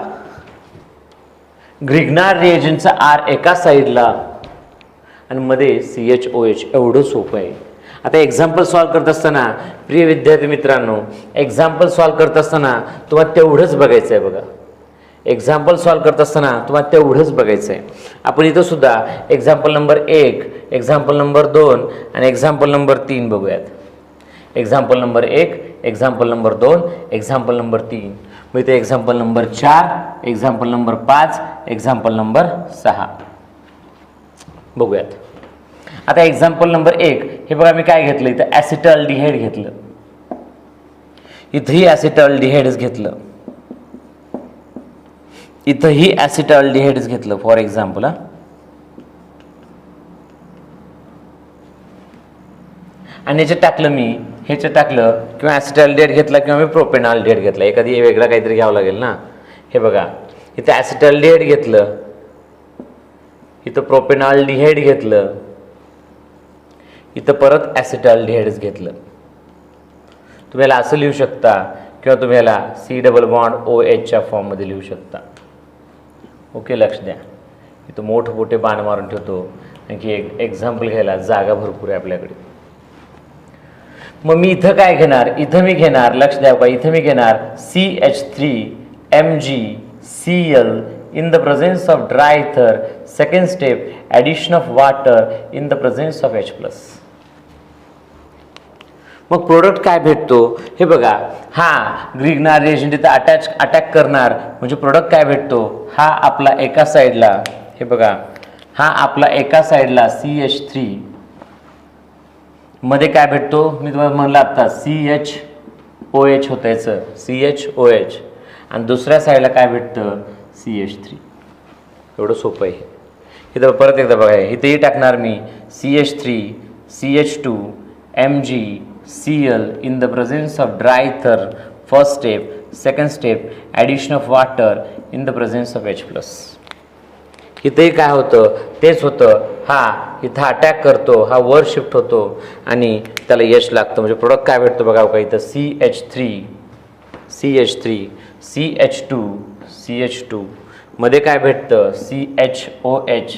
ग्रिग्नार्ड रिएजंटचा R एका साईडला आणि मध्ये CHOH. एवढं सोपं आहे. आता एक्झाम्पल सॉल्व करत असताना प्रिय विद्यार्थी मित्रांनो, एक्झाम्पल सॉल्व करत असताना तुम्हाला तेवढंच बघायचं आहे बघा. एक्झाम्पल सॉल्व करत असताना तुम्हाला तेवढंच बघायचं आहे. आपण इथं सुद्धा एक्झाम्पल नंबर 1, एक्झाम्पल नंबर 2 आणि एक्झाम्पल नंबर 3 बघूयात. Example number 1, example number 2, example number 3. मग इथे example number 4, example number 5, example number 6 बघूयात. आता एक्झाम्पल नंबर 1 हे बघा, मी काय घेतलं? इथं ॲसिटल्डिहाइड घेतलं, इथंही ॲसिटल्डिहाइडच घेतलं, इथंही ॲसिटल्डिहाइडच घेतलं फॉर एक्झाम्पल. आणि याच्यात टाकलं मी ह्याच्यात टाकलं किंवा ॲसिटाल्डिहाइड घेतला किंवा मी प्रोपेनॉल्डिहाइड घेतला, एखादी वेगळा काहीतरी घ्यावं लागेल ना. हे बघा इथं ॲसिटाल्डिहाइड घेतलं, इथं प्रोपेनॉल्डिहाइड घेतलं, इथं परत ॲसिटाल्डिहाइडच घेतलं. तुम्ही याला असं लिहू शकता किंवा तुम्ही याला C+OHच्या फॉर्ममध्ये लिहू शकता. ओके, लक्ष द्या. इथं मोठे बाण मारून ठेवतो, आणखी एक एक्झाम्पल घ्यायला जागा भरपूर आहे आपल्याकडे. मग मी इथं काय घेणार, इथं मी घेणार, लक्ष द्या का, इथं मी घेणार CH3MgCl in the presence of dry ether. Second step, addition of water in the presence of H+. मग प्रोडक्ट काय भेटतो हे बघा. हा ग्रिगनार रिएजंट इथं अटॅक करणार म्हणजे प्रोडक्ट काय भेटतो, हा आपला एका साईडला, हे बघा हा आपला एका साईडला CH3 मध्ये काय भेटतो, मी तुम्हाला म्हणलं आता CHOH होतं याचं, CHOH, आणि दुसऱ्या साईडला काय भेटतं CH3. एवढं सोपं आहे. इथं परत एकदा बघा, इथेही टाकणार मी CH3 CH2 MgCl in the presence of dry ether. First step. Second step, addition of water in the presence of H+. इथेही काय होतं तेच होतं. हा इथं अटॅक करतो, हा वर शिफ्ट होतो आणि त्याला यश लागतं. म्हणजे प्रोडक्ट काय भेटतो बघा का, इथं CH3 CH2 मध्ये काय भेटतं CHOH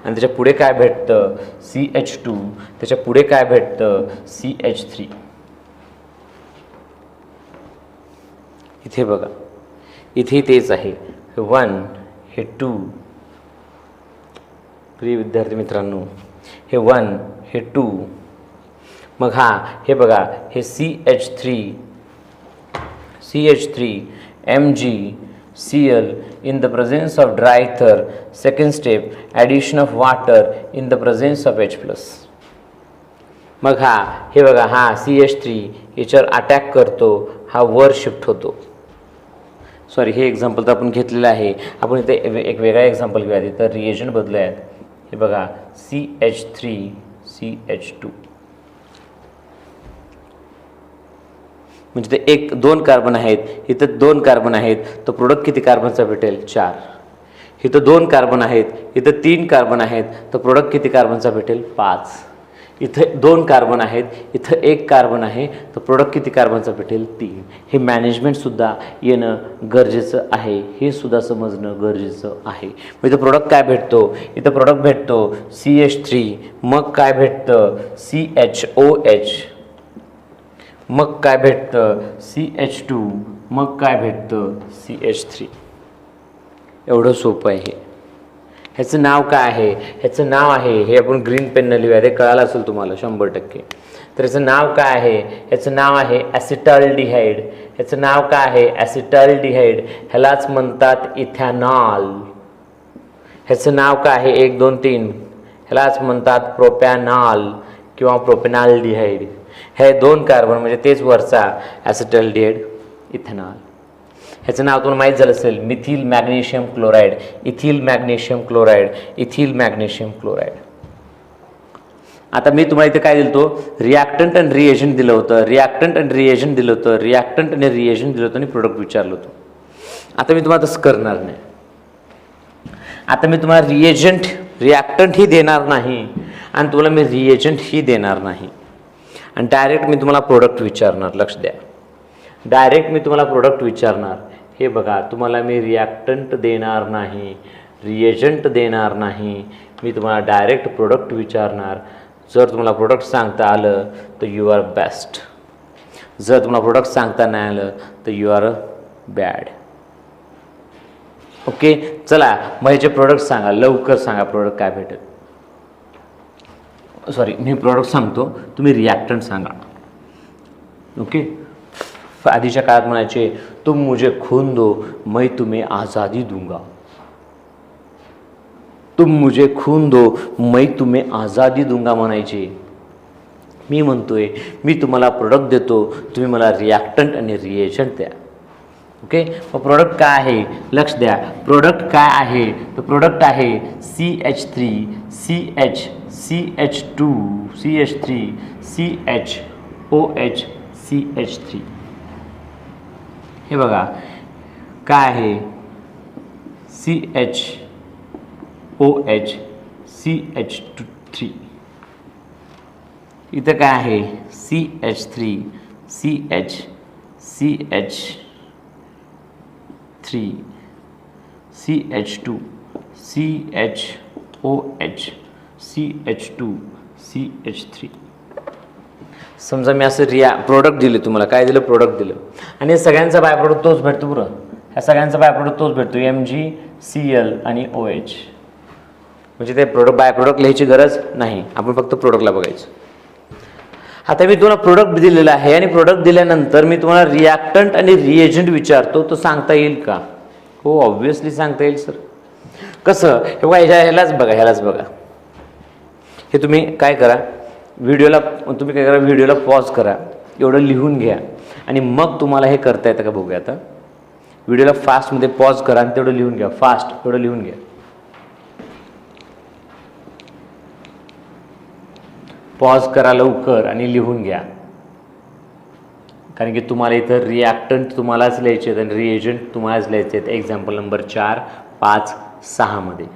आणि त्याच्या पुढे काय भेटतं CH2, त्याच्या पुढे काय भेटतं CH3. इथे बघा, इथे तेच आहे, 1 हे 2. प्रिय विद्यार्थी मित्रांनो, हे 1 हे 2. मग हा हे बघा, हे CH3 MgCl in the presence of dry ether. Second step, addition of water in the presence of H+. मग हा हे बघा, हा CH3 याच्यावर अटॅक करतो, हा वर शिफ्ट होतो. सॉरी, हे एक्झाम्पल तर आपण घेतलेलं आहे. आपण इथे एक वेगळा एक्झाम्पल घेऊया. इथं रिएजंट बदलूयात. हे बघा CH3 CH2 म्हणजे ते 2 कार्बन आहेत, इथं 2 कार्बन आहेत, तर प्रोडक्ट किती कार्बनचा भेटेल 4. इथं 2 कार्बन आहेत, इथं 3 कार्बन आहेत, तर प्रोडक्ट किती कार्बनचा भेटेल 5. इथं 2 कार्बन आहेत, इथं 1 कार्बन आहे, तर प्रोडक्ट किती कार्बनचा भेटेल 3. हे मॅनेजमेंटसुद्धा येणं गरजेचं आहे, हे सुद्धा समजणं गरजेचं आहे. मग इथं प्रोडक्ट काय भेटतो, इथं प्रोडक्ट भेटतो CH3, मग काय भेटतं CHOH, मग काय भेटतं CH2, मग काय भेटतं CH3. एवढं सोपं आहे. ह्याचं नाव काय आहे, ह्याचं नाव आहे, हे आपण ग्रीन पेननं लिहूया, ते कळालं असेल तुम्हाला 100%. तर ह्याचं नाव काय आहे, ह्याचं नाव आहे ॲसिटाल्डिहाइड. ह्याचं नाव काय आहे ॲसिटाल्डिहाइड. ह्यालाच म्हणतात इथॅनॉल. ह्याचं नाव काय आहे 1 2 3, ह्यालाच म्हणतात प्रोपॅनॉल किंवा प्रोपेनॉल्डिहाइड. हे 2 कार्बन म्हणजे तेच वरचा ॲसिटाल्डिहाइड, इथेनॉल. ह्याचं नाव तुम्हाला माहीत झालं असेल, methyl magnesium chloride, ethyl magnesium chloride. आता मी तुम्हाला इथे काय दिलं होतं, रिॲक्टंट आणि रिएजंट दिलं होतं, रिॲक्टंट आणि रिएजंट दिलं होतं आणि प्रोडक्ट विचारलं होतं. आता मी तुम्हाला तसं करणार नाही. आता मी तुम्हाला रिॲक्टंट ही देणार नाही आणि तुम्हाला मी रिएजंट ही देणार नाही आणि डायरेक्ट मी तुम्हाला प्रोडक्ट विचारणार. लक्ष द्या, डायरेक्ट मी तुम्हाला प्रोडक्ट विचारणार. हे बघा, तुम्हाला मी रिॲक्टंट देणार नाही, रिएजंट देणार नाही, मी तुम्हाला डायरेक्ट प्रोडक्ट विचारणार. जर तुम्हाला प्रोडक्ट सांगता आलं तर यू आर बेस्ट, जर तुम्हाला प्रोडक्ट सांगता नाही आलं तर यू आर बॅड. ओके, चला मग ह्याचे प्रोडक्ट सांगा, लवकर सांगा प्रोडक्ट काय भेटेल. सॉरी, मी प्रोडक्ट सांगतो, तुम्ही रिॲक्टंट सांगा. ओके, आधीच्या काळात म्हणायचे, तुम मुझे खून दो मैं तुम्हें आज़ादी दूंगा. तुम मुझे खून दो मैं तुम्हें आज़ादी दूंगा म्हणायचे. मी म्हणतोय, मी तुम्हाला प्रोडक्ट देतो, तुम्ही मला रिॲक्टंट आणि रिएजंट द्या. ओके, मग प्रोडक्ट काय आहे लक्ष द्या. प्रोडक्ट काय आहे, तर प्रोडक्ट आहे CH3 CH2 CH3 CHOH CH3. हे बघा काय आहे CHOH CH3. इथं काय आहे CH3 CH2 CHOH CH2 CH3. समजा मी असं प्रोडक्ट दिले तुम्हाला, काय दिलं प्रोडक्ट दिलं, आणि सगळ्यांचा बाय प्रोडक्ट तोच भेटतो बरं. ह्या सगळ्यांचा बाय प्रोडक्ट तोच भेटतो MgCl आणि OH. म्हणजे ते बाय प्रोडक्ट लिहायची गरज नाही, आपण फक्त प्रोडक्टला बघायचं. आता मी तुम्हाला प्रोडक्ट दिलेलं आहे आणि प्रोडक्ट दिल्यानंतर मी तुम्हाला रिॲक्टंट आणि रिएजंट विचारतो, तर सांगता येईल का? हो, ऑब्व्हियसली सांगता येईल सर. कसं, हे बघा ह्यालाच बघा. हे तुम्ही काय करा, व्हिडिओला पॉज करा, एवढं लिहून घ्या आणि मग तुम्हाला हे करता येतं का बघूया. आता व्हिडिओला फास्टमध्ये पॉज करा आणि तेवढं लिहून घ्या, फास्ट तेवढं लिहून घ्या. पॉज करा लवकर आणि लिहून घ्या, कारण की तुम्हाला इथं रिॲक्टंट तुम्हालाच लिहायचे आहेत आणि रिएजंट तुम्हालाच लिहायचे आहेत. एक्झाम्पल नंबर 4, 5, 6 मध्ये.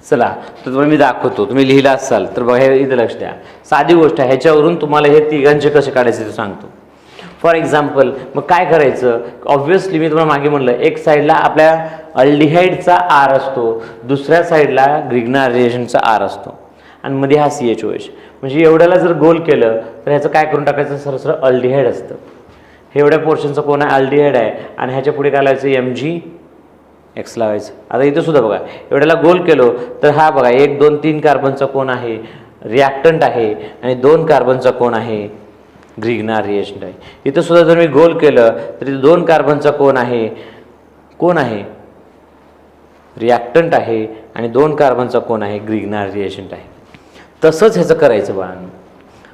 चला, तर तुम्हाला मी दाखवतो, तुम्ही लिहिला असाल तर बघा, हे इथं लक्ष द्या. साधी गोष्ट आहे, ह्याच्यावरून तुम्हाला हे तिघांचे कसे काढायचे ते सांगतो. फॉर एक्झाम्पल, मग काय करायचं, ऑब्व्हियसली मी तुम्हाला मागे म्हणलं, एक साईडला आपल्या अल्डिहाइडचा R असतो, दुसऱ्या साईडला ग्रिग्नार रिएजंटचा R असतो आणि मध्ये हा CHOH. म्हणजे एवढ्याला जर गोल केलं तर ह्याचं काय करून टाकायचं, सरसर अल्डिहाइड असतं. हे एवढ्या पोर्शनचं कोण आहे, अल्डिहाइड आहे, आणि ह्याच्या पुढे काय लावायचं, MgX लावायचं. आता इथं सुद्धा बघा, एवढ्याला गोल केलो तर हा बघा 1 2 3 कार्बनचा कोण आहे, रिॲक्टंट आहे, आणि 2 कार्बनचा कोण आहे, ग्रिग्नार रिएजंट आहे. इथं सुद्धा जर मी गोल केलं तर इथं 2 कार्बनचा कोण आहे, रिॲक्टंट आहे, आणि 2 कार्बनचा कोण आहे, ग्रिग्नार रिएजंट आहे. तसंच ह्याचं करायचं बाळांनो.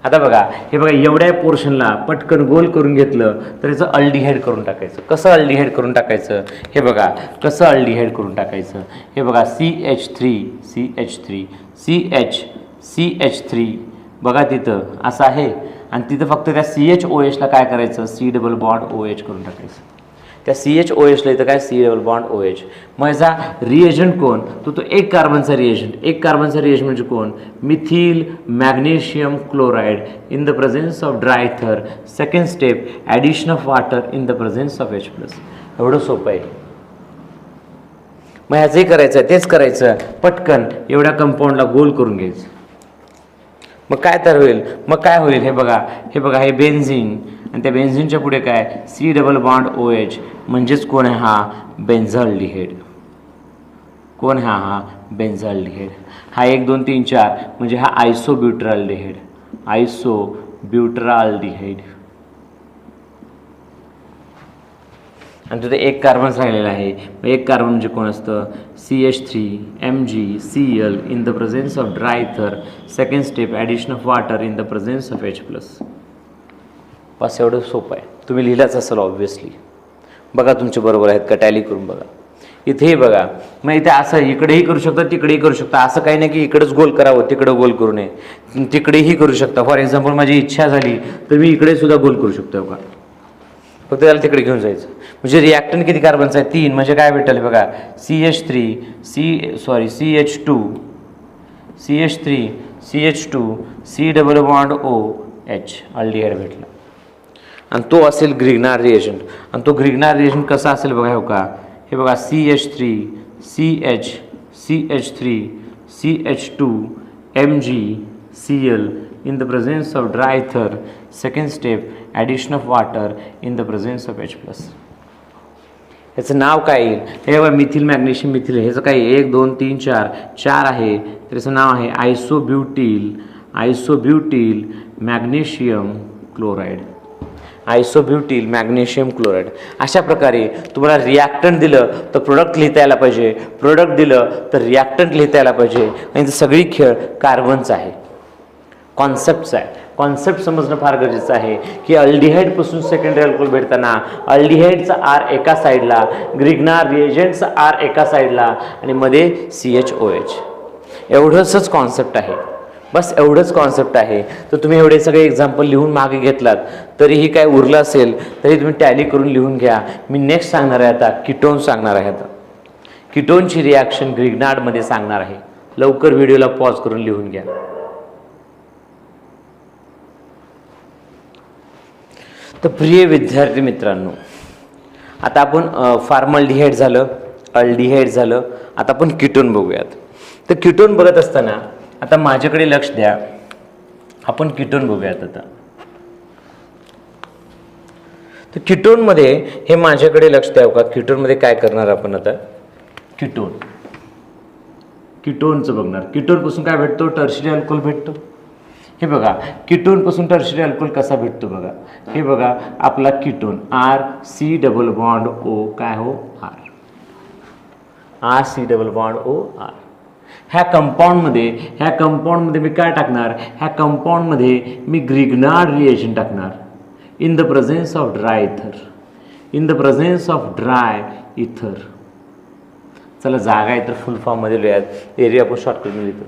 आता बघा, हे बघा एवढ्या पोर्शनला पटकन गोल करून घेतलं तर याचं अल्डिहाइड करून टाकायचं. कसं अल्डिहाइड करून टाकायचं, हे बघा कसं अल्डिहाइड करून टाकायचं. हे बघा CH3 बघा तिथं असं आहे, आणि तिथं फक्त त्या CHOHला काय करायचं, C+OH करून टाकायचं. त्या CHOHला इथं काय, C+OH. मग याचा रिएजंट कोण, तो 1 कार्बनचा रिएजंट. 1 कार्बनचा रिएजंट म्हणजे कोण, methyl magnesium chloride in the presence of dry ether. Second step, addition of water in the presence of H+. एवढं सोपं आहे. मग ह्याचंही करायचं आहे, तेच करायचं, पटकन एवढ्या कंपाऊंडला गोल करून घ्यायचं. मग काय तर होईल, हे बघा हे बेन्झिन, आणि त्या बेन्झिनच्या पुढे काय, C+OH म्हणजेच कोण आहे, हा बेन्झाल्डिहाइड. कोण आहे हा बेन्झाल्डिहाइड. हा 1 2 3 4 म्हणजे हा आयसोब्युटराल्डिहाइड. आणि तिथे 1 कार्बन राहिलेला आहे. 1 कार्बन म्हणजे कोण असतं, CH3 MgCl in the presence of dry ether. Second step, addition of water in the presence of H+. बस एवढं सोपं आहे, तुम्ही लिहिलाच असेल ऑब्व्हियसली. बघा तुमचे बरोबर आहेत का, टॅली करून बघा. इथेही बघा, मग इथे असं इकडेही करू शकता, तिकडेही करू शकता. असं काही नाही की इकडेच गोल करावं तिकडं गोल करू नये, तिकडेही करू शकता. फॉर एक्झाम्पल माझी इच्छा झाली तर मी इकडे सुद्धा गोल करू शकतो बघा, फक्त त्याला तिकडे घेऊन जायचं. म्हणजे रिॲक्टंट किती कार्बनचा आहे, 3. म्हणजे काय भेटेल बघा, CH2 C+OH अल्डिहाइड भेटला. आणि तो असेल ग्रिग्नार रिएजंट. आणि तो ग्रिग्नार रिएजंट कसा असेल बघा, हे बघा CH3 CH2 MgCl in the presence of dry ether. Second step, addition of water in the presence of H+. याचं नाव काय येईल, हे बघा मिथिल मॅग्नेशियम मिथिल. ह्याचं काय 1 2 3 4 आहे, तर याचं नाव आहे isobutyl magnesium chloride. Isobutyl magnesium chloride. अशा प्रकारे तुम्हाला रिॲक्टंट दिलं तर प्रोडक्ट लिहिता यायला पाहिजे, प्रोडक्ट दिलं तर रिॲक्टंट लिहिता यायला पाहिजे. आणि सगळी खेळ कार्बनचा आहे, कॉन्सेप्टचा आहे. कॉन्सेप्ट समजणं फार गरजेचं आहे की अल्डिहाइडपासून सेकंडरी अल्कोहोल भेटताना अल्डिहाइडचा आर एका साईडला, ग्रिग्नार रिएजंटचा आर एका साईडला आणि मध्ये CHOH. एवढंच कॉन्सेप्ट आहे, बस एवढंच कॉन्सेप्ट आहे. तर तुम्ही एवढे सगळे एक्झाम्पल लिहून मागे घेतलात तरीही काय उरलं असेल तरी तुम्ही टॅली करून लिहून घ्या. मी नेक्स्ट सांगणार आहे आता कीटोन सांगणार आहे. आता कीटोनची रिॲक्शन ग्रिग्नार्डमध्ये सांगणार आहे. लवकर व्हिडिओला पॉज करून लिहून घ्या. तर प्रिय विद्यार्थी मित्रांनो, आता आपण फॉर्मल्डिहाइड झालं, अल्डिहाइड झालं, आता आपण कीटोन बघूयात. तर कीटोन बघत असताना आता माझ्याकडे लक्ष द्या, आपण कीटोन बघूयात. आता तर कीटोनमध्ये हे माझ्याकडे लक्ष द्यावं का, कीटोनमध्ये काय करणार आपण आता, कीटोनचं बघणार. कीटोनपासून काय भेटतो, टर्शियरी अल्कोहोल भेटतो. हे बघा कीटोनपासून टर्शियरी अल्कोहोल कसा भेटतो बघा. हे बघा आपला कीटोन RC≡O काय हो, RC≡OR. ह्या कंपाऊंडमध्ये मी काय टाकणार, ह्या कंपाऊंडमध्ये मी ग्रिग्नार्ड रिएजंट टाकणार in the presence of dry इथर. चला जागा आहे तर फुल फॉर्ममध्ये लिहूयात, एरिया आपण शॉर्टकटमध्ये लिहितो.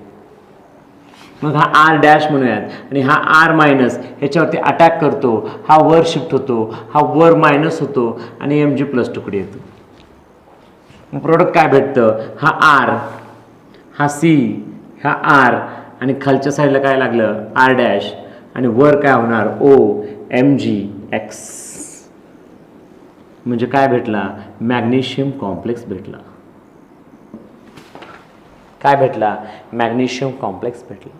मग हा R' म्हणूयात आणि हा R- ह्याच्यावरती अटॅक करतो, हा वर शिफ्ट होतो, हा वर मायनस होतो आणि Mg+ तुकडे येतो. मग प्रोडक्ट काय भेटतं, हा R, हा C, हा R आणि खालच्या साईडला काय लागलं R' आणि वर काय होणार O Mgx. म्हणजे काय भेटला, मॅग्नेशियम कॉम्प्लेक्स भेटला. काय भेटला, मॅग्नेशियम कॉम्प्लेक्स भेटला.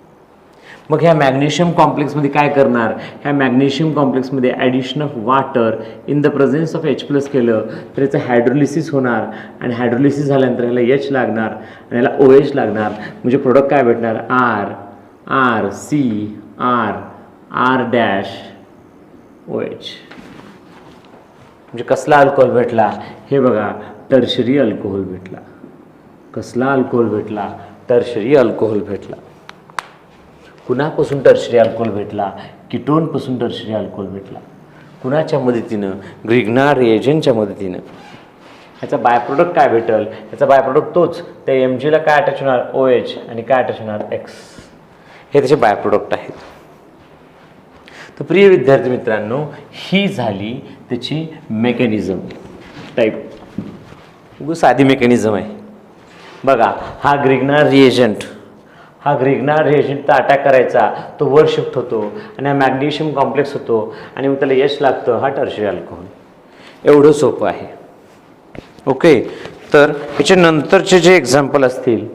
मग ह्या मॅग्नेशियम कॉम्प्लेक्समध्ये काय करणार, ह्या मॅग्नेशियम कॉम्प्लेक्समध्ये addition of water in the presence of H+ केलं तर याचं हायड्रोलिसिस होणार आणि हायड्रोलिसिस झाल्यानंतर ह्याला H लागणार आणि ह्याला OH लागणार. म्हणजे प्रोडक्ट काय भेटणार, R≡OH. म्हणजे कसला अल्कोहोल भेटला, हे बघा टर्शियरी अल्कोहोल भेटला. कसला अल्कोहोल भेटला, टर्शियरी अल्कोहोल भेटला. कुणापासून टर्शियरी अल्कोहोल भेटला, कीटोनपासून टर्शियरी अल्कोहोल भेटला. कुणाच्या मदतीनं, ग्रिग्नार्ड रिएजंटच्या मदतीनं. ह्याचा बाय प्रोडक्ट काय भेटल, ह्याचा बाय प्रोडक्ट तोच, त्या Mgला काय अटॅच होणार OH आणि काय अटॅच होणार X. हे त्याचे बाय प्रोडक्ट आहेत. तर प्रिय विद्यार्थी मित्रांनो, ही झाली त्याची मेकॅनिझम टाईप, साधी मेकॅनिझम आहे. बघा हा ग्रिग्नार्ड रिएजंटचा अटॅक करायचा, तो वर शिफ्ट होतो आणि हा मॅग्नेशियम कॉम्प्लेक्स होतो आणि मग त्याला यश लागतं, हा टर्शियरी अल्कोहोल. एवढं सोपं आहे. ओके, तर याच्या नंतरचे जे एक्झाम्पल असतील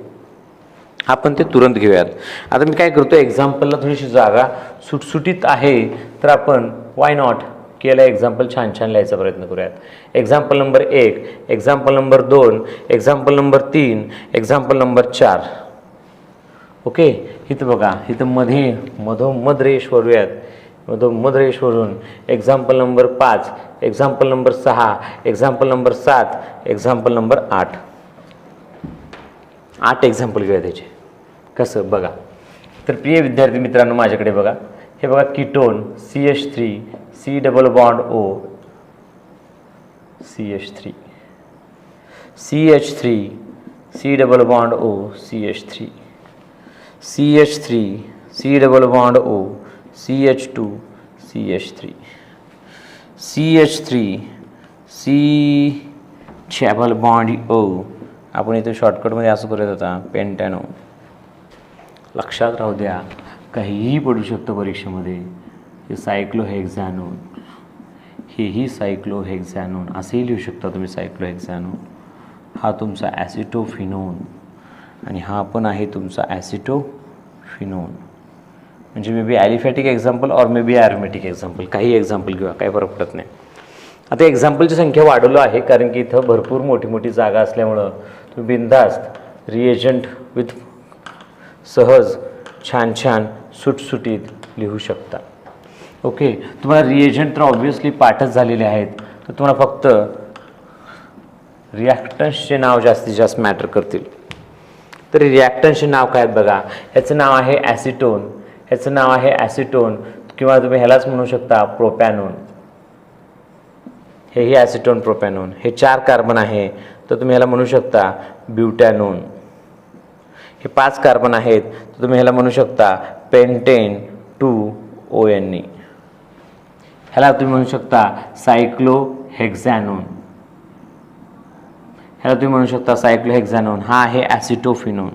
आपण ते तुरंत घेऊयात. आता मी काय करतो, एक्झाम्पलला थोडीशी जागा सुटसुटीत आहे तर आपण वाय नॉट केलं एक्झाम्पल छान लिहायचा प्रयत्न करूयात. Example number 1, example number 2, example number 3, example number 4. Okay, इथं बघा, इथं मधोमध रेष वरूयात. मधोमध रेष वरून example number 5, example number 6, example number 7, example number 8. 8 example घेऊया त्याचे. कसं बघा, तर प्रिय विद्यार्थी मित्रांनो माझ्याकडे बघा, हे बघा ketone CH3 C≡O CH3 CH3 C≡O CH3 CH3 C≡O CH2 CH3 CH3 C≡O. आपण इथे शॉर्टकटमध्ये असं करूयात आता, पेंटॅनो. लक्षात राहू द्या, काहीही पडू शकतं परीक्षेमध्ये. हे सायक्लोहेक्झॅनोन, हेही सायक्लोहेक्झॅनोन असंही लिहू शकता तुम्ही, सायक्लोहेक्झॅनोन. हा तुमचा ॲसिटोफिनोन आणि हा पण आहे तुमचा ॲसिटोफिनोन. म्हणजे मे बी ॲलिफॅटिक एक्झाम्पल और मे बी ॲरोमॅटिक एक्झाम्पल, काही एक्झाम्पल घेऊया, काही फरक पडत नाही. आता एक्झाम्पलची संख्या वाढवलं आहे कारण की इथं भरपूर मोठी जागा असल्यामुळं तुम्ही बिनधास्त रिएजंट विथ सहज छान सुटसुटीत लिहू शकता. ओके, तुम्हाला रिएजंट तर ऑब्व्हियसली पाठच झालेले आहेत, तर तुम्हाला फक्त रिॲक्टन्सचे नाव जास्तीत जास्त मॅटर करतील. तर रिॲक्टन्सचे नाव काय आहेत बघा. ह्याचं नाव आहे ॲसिटोन, ह्याचं नाव आहे ॲसिटोन, किंवा तुम्ही ह्यालाच म्हणू शकता प्रोपॅनोन. हेही ॲसिटोन प्रोपॅनोन. हे 4 कार्बन आहे, तर तुम्ही ह्याला म्हणू शकता ब्युटॅनोन. हे 5 कार्बन आहेत, तर तुम्ही ह्याला म्हणू शकता पेंटेन 2ONE. ह्याला तुम्ही म्हणू शकता सायक्लोहेक्झॅनोन. ह्याला तुम्ही म्हणू शकता सायक्लोहेक्झॅनोन. हा आहे ॲसिटोफिनोन.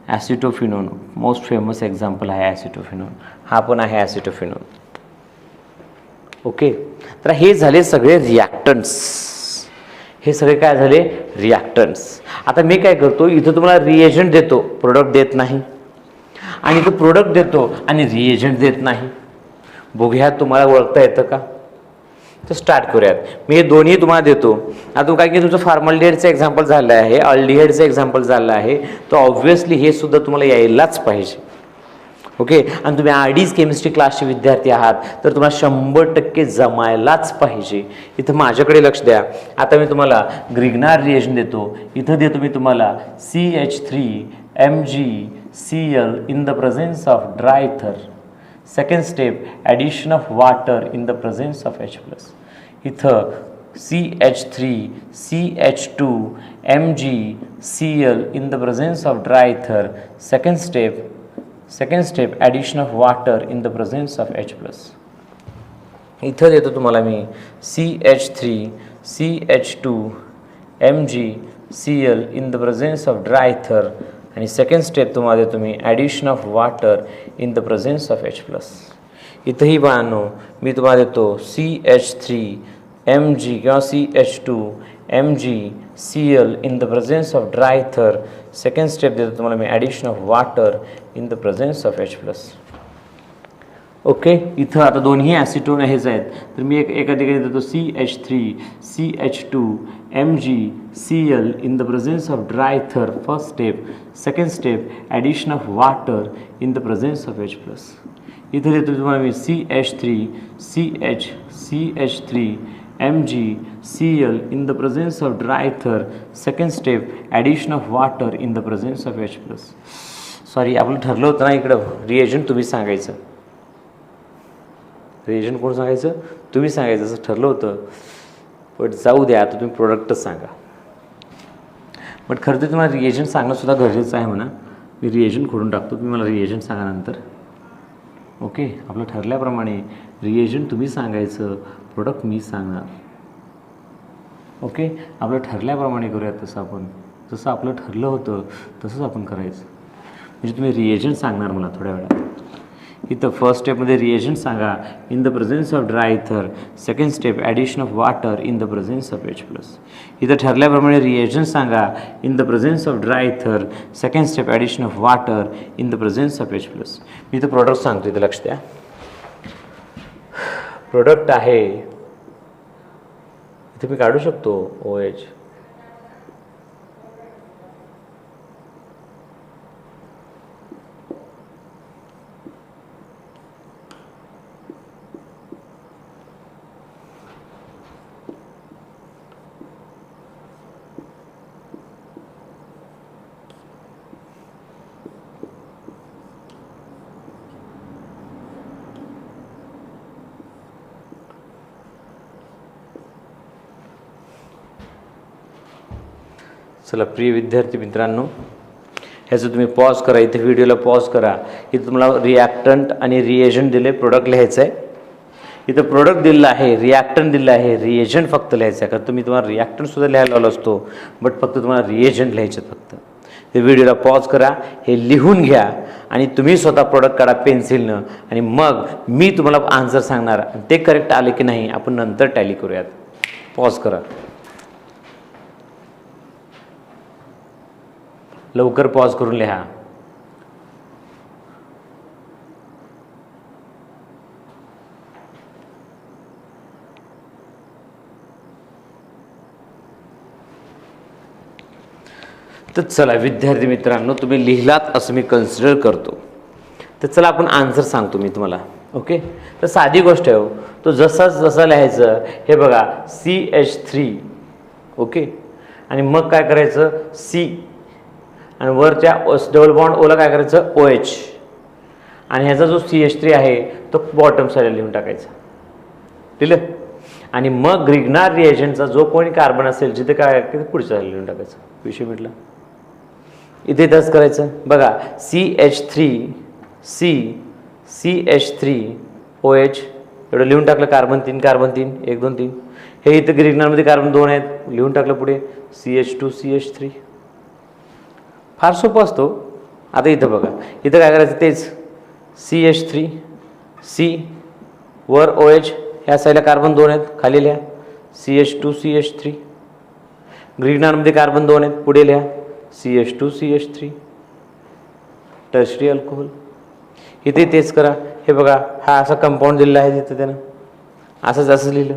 ॲसिटोफिनोन मोस्ट फेमस एक्झाम्पल आहे ॲसिटोफिनोन. हा पण आहे ॲसिटोफिनोन. ओके, तर हे झाले सगळे रिॲक्टंट्स. हे सगळे काय झाले रिॲक्टंट्स. आता मी काय करतो, इथं तुम्हाला रिएजंट देतो, प्रोडक्ट देत नाही, आणि इथं प्रोडक्ट देतो आणि रिएजंट देत नाही. बघूया तुम्हाला ओळखता येतं का. तर स्टार्ट करूयात. मी हे दोन्ही तुम्हाला देतो. आता काय की तुमचं फॉर्मल्डिहाइडचं एक्झाम्पल झालं आहे, अल्डिहाइडचं एक्झाम्पल झालं आहे, तर ऑब्व्हियसली हे सुद्धा तुम्हाला यायलाच पाहिजे. ओके, आणि तुम्ही आरडीज केमिस्ट्री क्लासचे विद्यार्थी आहात, तर तुम्हाला 100% जमायलाच पाहिजे. इथं माझ्याकडे लक्ष द्या. आता मी तुम्हाला ग्रिग्नार रिएजंट देतो. इथं देतो मी तुम्हाला CH3MgCl in the presence of dry ether. Second step addition of water in the presence of H+. इथं CH3CH2MgCl in the presence of dry ether. Second step addition of water in the presence of H+. इथं देतो तुम्हाला मी CH3CH2MgCl in the presence of dry ether, आणि second step तुम्हाला देतो मी addition of water in the presence of H+. इथंही बाळांनो मी तुम्हाला देतो CH3Mg किंवा CH2MgCl in the presence of dry ether. Second step देतो तुम्हाला मी addition of water in the presence of H+. Okay, इथं आता दोन्ही ॲसिटोन हेच आहेत, तर मी एका ठिकाणी देतो CH3CH2MgCl in the presence of dry ether first step. Second step addition of water in the presence of H+. इथं देतो तुम्हाला मी CH3MgCl in the presence of dry ether. Second step addition of water in the presence of H+. Sorry, आपलं ठरलं होतं ना इकडं reagent तुम्ही सांगायचं. रिएजंट कोण सांगायचं, तुम्ही सांगायचं असं ठरलं होतं. बट जाऊ द्या, आता तुम्ही प्रोडक्टच सांगा. बट खरं तर तुम्हाला रिएजंट सांगणं सुद्धा गरजेचं आहे म्हणा. मी रिएजंट खोडून टाकतो, तुम्ही मला रिएजंट सांगा नंतर. ओके, आपलं ठरल्याप्रमाणे रिएजंट तुम्ही सांगायचं, प्रोडक्ट मी सांगणार. ओके, आपलं ठरल्याप्रमाणे करूयात तसं आपण. जसं आपलं ठरलं होतं तसंच आपण करायचं. म्हणजे तुम्ही रिएजंट सांगणार मला थोड्या वेळात. इथं फर्स्ट स्टेपमध्ये रिएजंट सांगा in the presence of dry ether. Second step addition of water in the presence of H+. इथं ठरल्याप्रमाणे रिएजंट सांगा in the presence of dry ether. Second step addition of water in the presence of H+. मी इथं product सांगतो, इथं लक्ष द्या. Product आहे, इथे मी काढू शकतो OH. चला प्रिय विद्यार्थी मित्रांनो, ह्याचं तुम्ही पॉज करा. इथे व्हिडिओला पॉज करा. इथं तुम्हाला रिॲक्टंट आणि रिएजंट दिले, प्रोडक्ट लिहायचं आहे. इथं प्रोडक्ट दिलेलं आहे, रिॲक्टंट दिलं आहे, रिएजंट फक्त लिहायचं आहे. कारण तुम्ही तुम्हाला रिॲक्टंटसुद्धा लिहायला लावला असतो, बट फक्त तुम्हाला रिएजंट लिहायचे फक्त. ते व्हिडिओला पॉज करा, हे लिहून घ्या, आणि तुम्ही स्वतः प्रोडक्ट काढा पेन्सिलनं, आणि मग मी तुम्हाला आन्सर सांगणार. ते करेक्ट आले की नाही आपण नंतर टॅली करूयात. पॉज करा, लवकर पॉज करून लिहा. तर चला विद्यार्थी मित्रांनो, तुम्ही लिहिलात असं मी कन्सिडर करतो. तर चला आपण आन्सर सांगतो मी तुम्हाला. ओके, तर साधी गोष्ट आहे हो. तो जसं लिहायचं, हे बघा CH3, ओके, आणि मग काय करायचं C, आणि वरच्या डबल बॉन्ड ओला काय करायचं OH, आणि ह्याचा जो CH3 आहे तो बॉटम साईडला लिहून टाकायचा. दिलं, आणि मग ग्रिग्नार रिएजंटचा जो कोणी कार्बन असेल जिथे काय पुढच्या साईडला लिहून टाकायचं. विषय मिटला. इथे तसं करायचं बघा, CH3 C CH3 OH एवढं लिहून टाकलं. Carbon 3 carbon 3 1 2 3. हे इथं ग्रिग्नारमध्ये कार्बन 2 आहेत, लिहून टाकलं. पुढे CH2 CH3. फार सोपं असतो. आता इथं बघा, इथं काय करायचं तेच CH3 C वर OH, ह्या साईडला कार्बन 2 आहेत, खाली लिहा CH2 CH3. ग्रिग्नारमध्ये कार्बन 2 आहेत, पुढे लिहा CH2 CH3 टर्शरी अल्कोहोल. इथे तेच करा. हे बघा, हा असा कंपाऊंड दिलेला आहे तिथं त्यानं, असंच लिहिलं.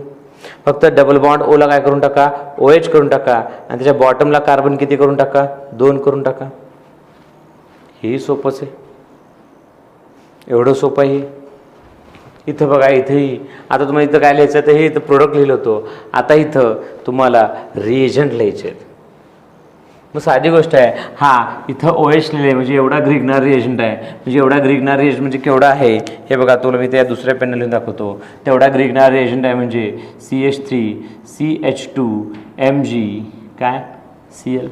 फक्त डबल बॉन्ड ओला काय करून टाका OH करून टाका, आणि त्याच्या बॉटमला कार्बन किती करून टाका 2 करून टाका. हेही सोपंच आहे, एवढं सोपं आहे. इथं बघा, इथेही आता तुम्हाला इथं काय लिहायचं, तर हे इथं प्रोडक्ट लिहिलं होतं. आता इथं तुम्हाला रिएजंट लिहायचे आहेत. मग साधी गोष्ट आहे. हा इथं OH लिहिले म्हणजे एवढा ग्रिग्नार रिएजंट आहे. म्हणजे एवढा ग्रिग्नार रिएजंट म्हणजे केवढा आहे हे बघा, तुला मी त्या दुसऱ्या पेनला लिहून दाखवतो. तेवढा ग्रिग्नार रिएजंट आहे म्हणजे CH3 CH2 Mg काय Cl.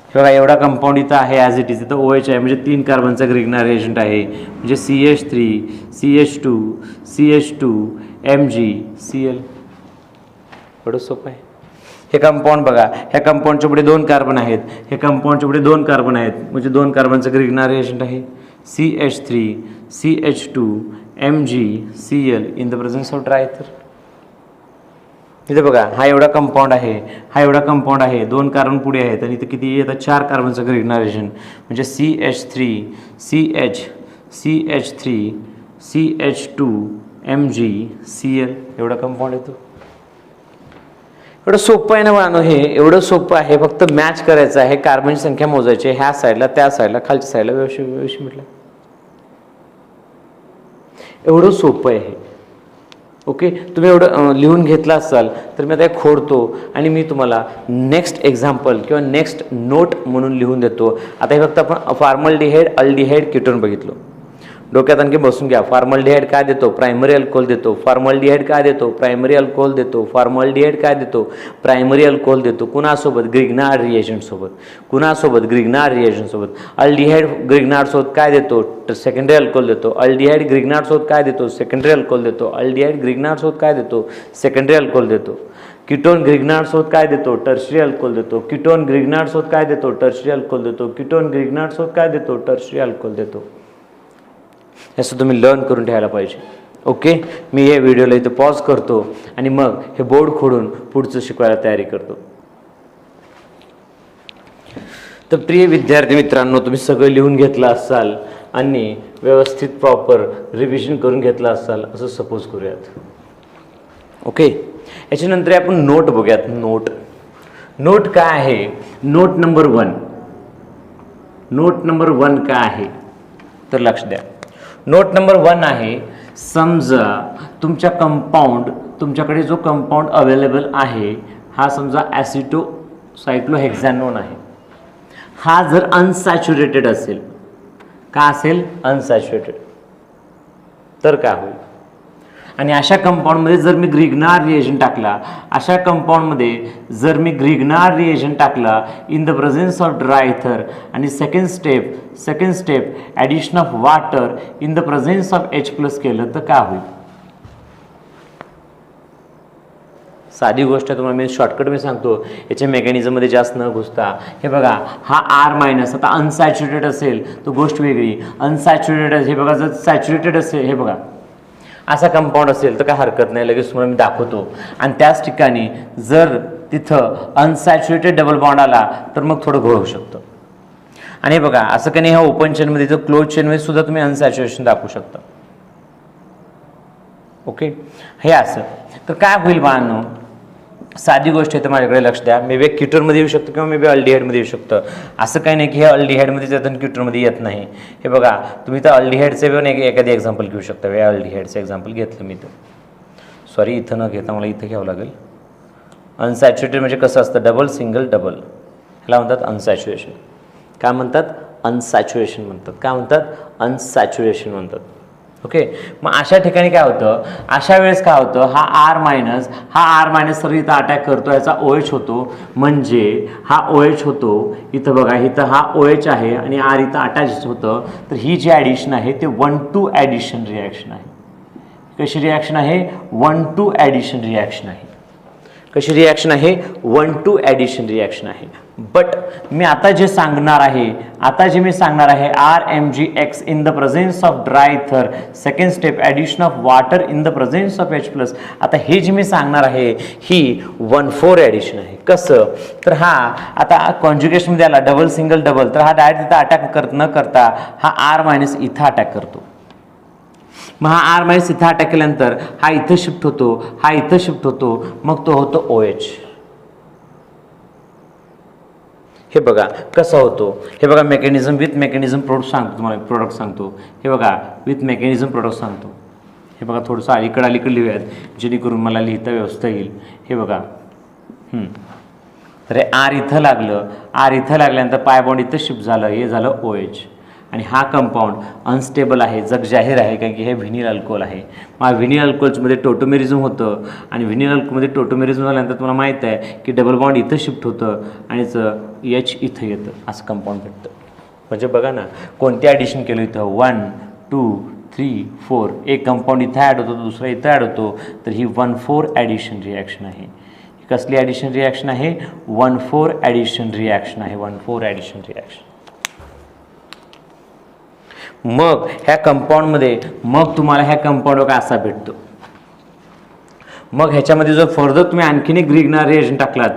हे बघा, एवढा कंपाऊंड इथं आहे ॲज इट इज. इथं OH आहे म्हणजे 3 कार्बनचा ग्रिग्नार रिएजंट आहे. म्हणजे CH3 CH2 CH2 Mg Cl. एवढं सोपं आहे. हे कंपाऊंड बघा, ह्या कंपाऊंडच्या पुढे 2 कार्बन आहेत, हे कंपाऊंडच्या पुढे 2 कार्बन आहेत, म्हणजे 2 कार्बनचं ग्रिग्नार रिएजंट आहे CH3 CH2 Mg Cl in the presence of dry ether. इथे बघा, हा एवढा कंपाऊंड आहे, हा एवढा कंपाऊंड आहे, 2 कार्बन पुढे आहेत, आणि इथं किती येतात 4 कार्बनचं ग्रिग्नार रिएजंट म्हणजे CH3 CH3 CH2 Mg Cl. एवढा कंपाऊंड येतो. एवढं सोपं आहे ना बाळांनो, हे एवढं सोपं आहे. फक्त मॅच करायचं आहे, कार्बनची संख्या मोजायची, ह्या साईडला त्या साईडला खालच्या साईडला व्यवस्थित म्हटलं. एवढं सोपं आहे हे. ओके, तुम्ही एवढं लिहून घेतलं असाल तर मी आता एक खोडतो आणि मी तुम्हाला नेक्स्ट एक्झाम्पल किंवा नेक्स्ट नोट म्हणून लिहून देतो. आता हे फक्त आपण फॉर्मल्डिहाइड अल्डिहाइड कीटोन बघितलो. डोक्यात आणखी बसून घ्या. फॉर्मल्डिहाइड काय देतो? प्रायमरी अल्कोहोल देतो. फॉर्मल्डिहाइड काय देतो? प्रायमरी अल्कोहोल देतो. फॉर्मल्डिहाइड काय देतो? प्रायमरी अल्कोहोल देतो. कुणासोबत? ग्रिग्नार रिएजंट सोबत. कुणासोबत? ग्रिग्नार रिएजंट सोबत. अल्डिहाइड ग्रिग्नार सोबत काय देतो? सेकंडरी अल्कोहोल देतो. अल्डिहाइड ग्रिग्नार सोबत काय देतो? सेकंडरी अल्कोहोल देतो. अल्डिहाइड ग्रिग्नार सोबत काय देतो? सेकंडरी अल्कोहोल देतो. कीटोन ग्रिग्नार सोबत काय देतो? टर्शरी अल्कोहोल देतो. कीटोन ग्रिग्नार सोबत काय देतो? टर्शरी अल्कोहोल देतो. कीटोन ग्रिग्नार सोबत काय देतो? टर्शरी अल्कोहोल देतो. असं तुम्ही लर्न करून ठेवायला पाहिजे. ओके, मी हे व्हिडिओला इथं पॉज करतो आणि मग हे बोर्ड खोडून पुढचं शिकवायला तयारी करतो. तर प्रिय विद्यार्थी मित्रांनो, तुम्ही सगळं लिहून घेतलं असाल आणि व्यवस्थित प्रॉपर रिव्हिजन करून घेतलं असाल असं सपोज करूयात. ओके, याच्यानंतर आपण नोट बघूयात. नोट काय आहे? Note number 1. नोट नंबर 1 काय आहे तर लक्ष द्या. नोट नंबर 1 आहे, समजा तुमच्या तुमच्याकडे जो कंपाऊंड अवेलेबल आहे हा समजा ॲसिटोसायक्लोहेक्झॅनोन आहे. हा जर अनसॅच्युरेटेड असेल, का असेल? अनसॅच्युरेटेड, तर काय होईल? आणि अशा कंपाऊंडमध्ये जर मी ग्रिग्नार रिएजंट टाकला, अशा कंपाऊंडमध्ये जर मी ग्रिग्नार रिएजंट टाकला in the presence of dry इथर, आणि second step addition of water in the presence of H+ केलं तर काय होईल? साधी गोष्ट आहे, तुम्हाला मी शॉर्टकट मी सांगतो. याच्या मेकॅनिझममध्ये जास्त न घुसता हे बघा, हा R- आता अनसॅच्युरेटेड असेल तर गोष्ट वेगळी. अनसॅच्युरेटेड हे बघा, जर सॅच्युरेटेड असेल, हे बघा असा कंपाऊंड असेल तर काय हरकत नाही, लगेच तुम्हाला मी दाखवतो. आणि त्याच ठिकाणी जर तिथं अनसॅच्युरेटेड डबल बॉन्ड आला तर मग थोडं घोळ होऊ शकतं. आणि बघा, असं काही नाही, ह्या ओपन चेनमध्ये तर क्लोज चेनमध्ये सुद्धा तुम्ही अनसॅच्युरेशन दाखवू शकता. ओके, हे असं तर काय होईल बाळांनो, साधी गोष्ट आहे तर माझ्याकडे लक्ष द्या. मे बी कीटोनमध्ये येऊ शकतं किंवा मे बी अल्डिहाइडमध्ये येऊ शकतं. असं काही नाही की हे अल्डिहाइडमध्ये येतं आणि कीटोनमध्ये येत नाही. हे बघा तुम्ही तर अल्डिहाइडचे पण एखादी एक्झाम्पल घेऊ शकता. वे अल्डिहाइडचं एक्झाम्पल घेतलं मी तर, सॉरी इथं न घेता मला इथं घ्यावं लागेल. अनसॅच्युरेटेड म्हणजे कसं असतं, डबल सिंगल डबल, ह्याला म्हणतात अनसॅच्युरेशन. काय म्हणतात, अनसॅच्युरेशन म्हणतात. काय म्हणतात, अनसॅच्युरेशन म्हणतात. ओके, मग अशा ठिकाणी काय होतं, अशा वेळेस काय होतं, हा आर मायनस तर इथं अटॅक करतो, याचा OH होतो. म्हणजे हा OH होतो इथं बघा, इथं हा OH आहे आणि आर इथं अटॅच होतं. तर ही जी ॲडिशन आहे ते 1-2 ॲडिशन रिॲक्शन आहे. कशी रिॲक्शन आहे, 1-2 ॲडिशन रिॲक्शन आहे. कशी रिॲक्शन आहे, 1-2 ॲडिशन रिॲक्शन आहे. बट मी आता जे सांगणार आहे, RMgX in the presence of dry ether, second step addition of water in the presence of H+. आता हे जे मी सांगणार आहे ही 1-4 ॲडिशन आहे. कसं, तर हा आता कॉन्ज्युगेशनमध्ये आला डबल सिंगल डबल, तर हा डायरेक्ट इथं अटॅक न करता हा R- इथं अटॅक करतो. मग हा R- इथं अटॅक केल्यानंतर हा इथं शिफ्ट होतो, हा इथं शिफ्ट होतो, मग तो होतो OH. हे बघा कसं होतो, हे बघा मेकॅनिझम विथ मेकॅनिझम प्रोडक्ट सांगतो. हे बघा विथ मेकॅनिझम प्रोडक्ट सांगतो. हे बघा थोडंसं अलीकडे लिहूयात जेणेकरून मला लिहिता व्यवस्था येईल. हे बघा तर हे आर इथं लागल्यानंतर पाय बॉन्ड इथं शिफ्ट झालं, हे झालं OH. आणि हा कंपाऊंड अनस्टेबल आहे, जगजाहीर आहे, कारण की हे व्हिनिल अल्कोहोल आहे. मग व्हिनिल अल्कोहोलमध्ये टोटोमेरिझम होतं आणि व्हिनिल अल्कोहोलमध्ये टोटोमेरिझम झाल्यानंतर तुम्हाला माहीत आहे की डबल बॉन्ड इथं शिफ्ट होतं आणि H इथं येतं, असं कंपाऊंड भेटतं. म्हणजे बघा ना कोणती ॲडिशन केलं इथं, 1, 2, 3, 4, एक कंपाऊंड इथं ॲड होतो, दुसरा इथं ॲड होतो, तर ही 1-4 ॲडिशन रिॲक्शन आहे. कसली ॲडिशन रिॲक्शन आहे, 1-4 ॲडिशन रिॲक्शन आहे. 1-4 ॲडिशन रिॲक्शन. मग ह्या कंपाऊंडमध्ये मग तुम्हाला ह्या कंपाऊंड असा भेटतो. मग ह्याच्यामध्ये जर फर्दर तुम्ही आणखीन एक ग्रिग्नार रिएजंट टाकलात,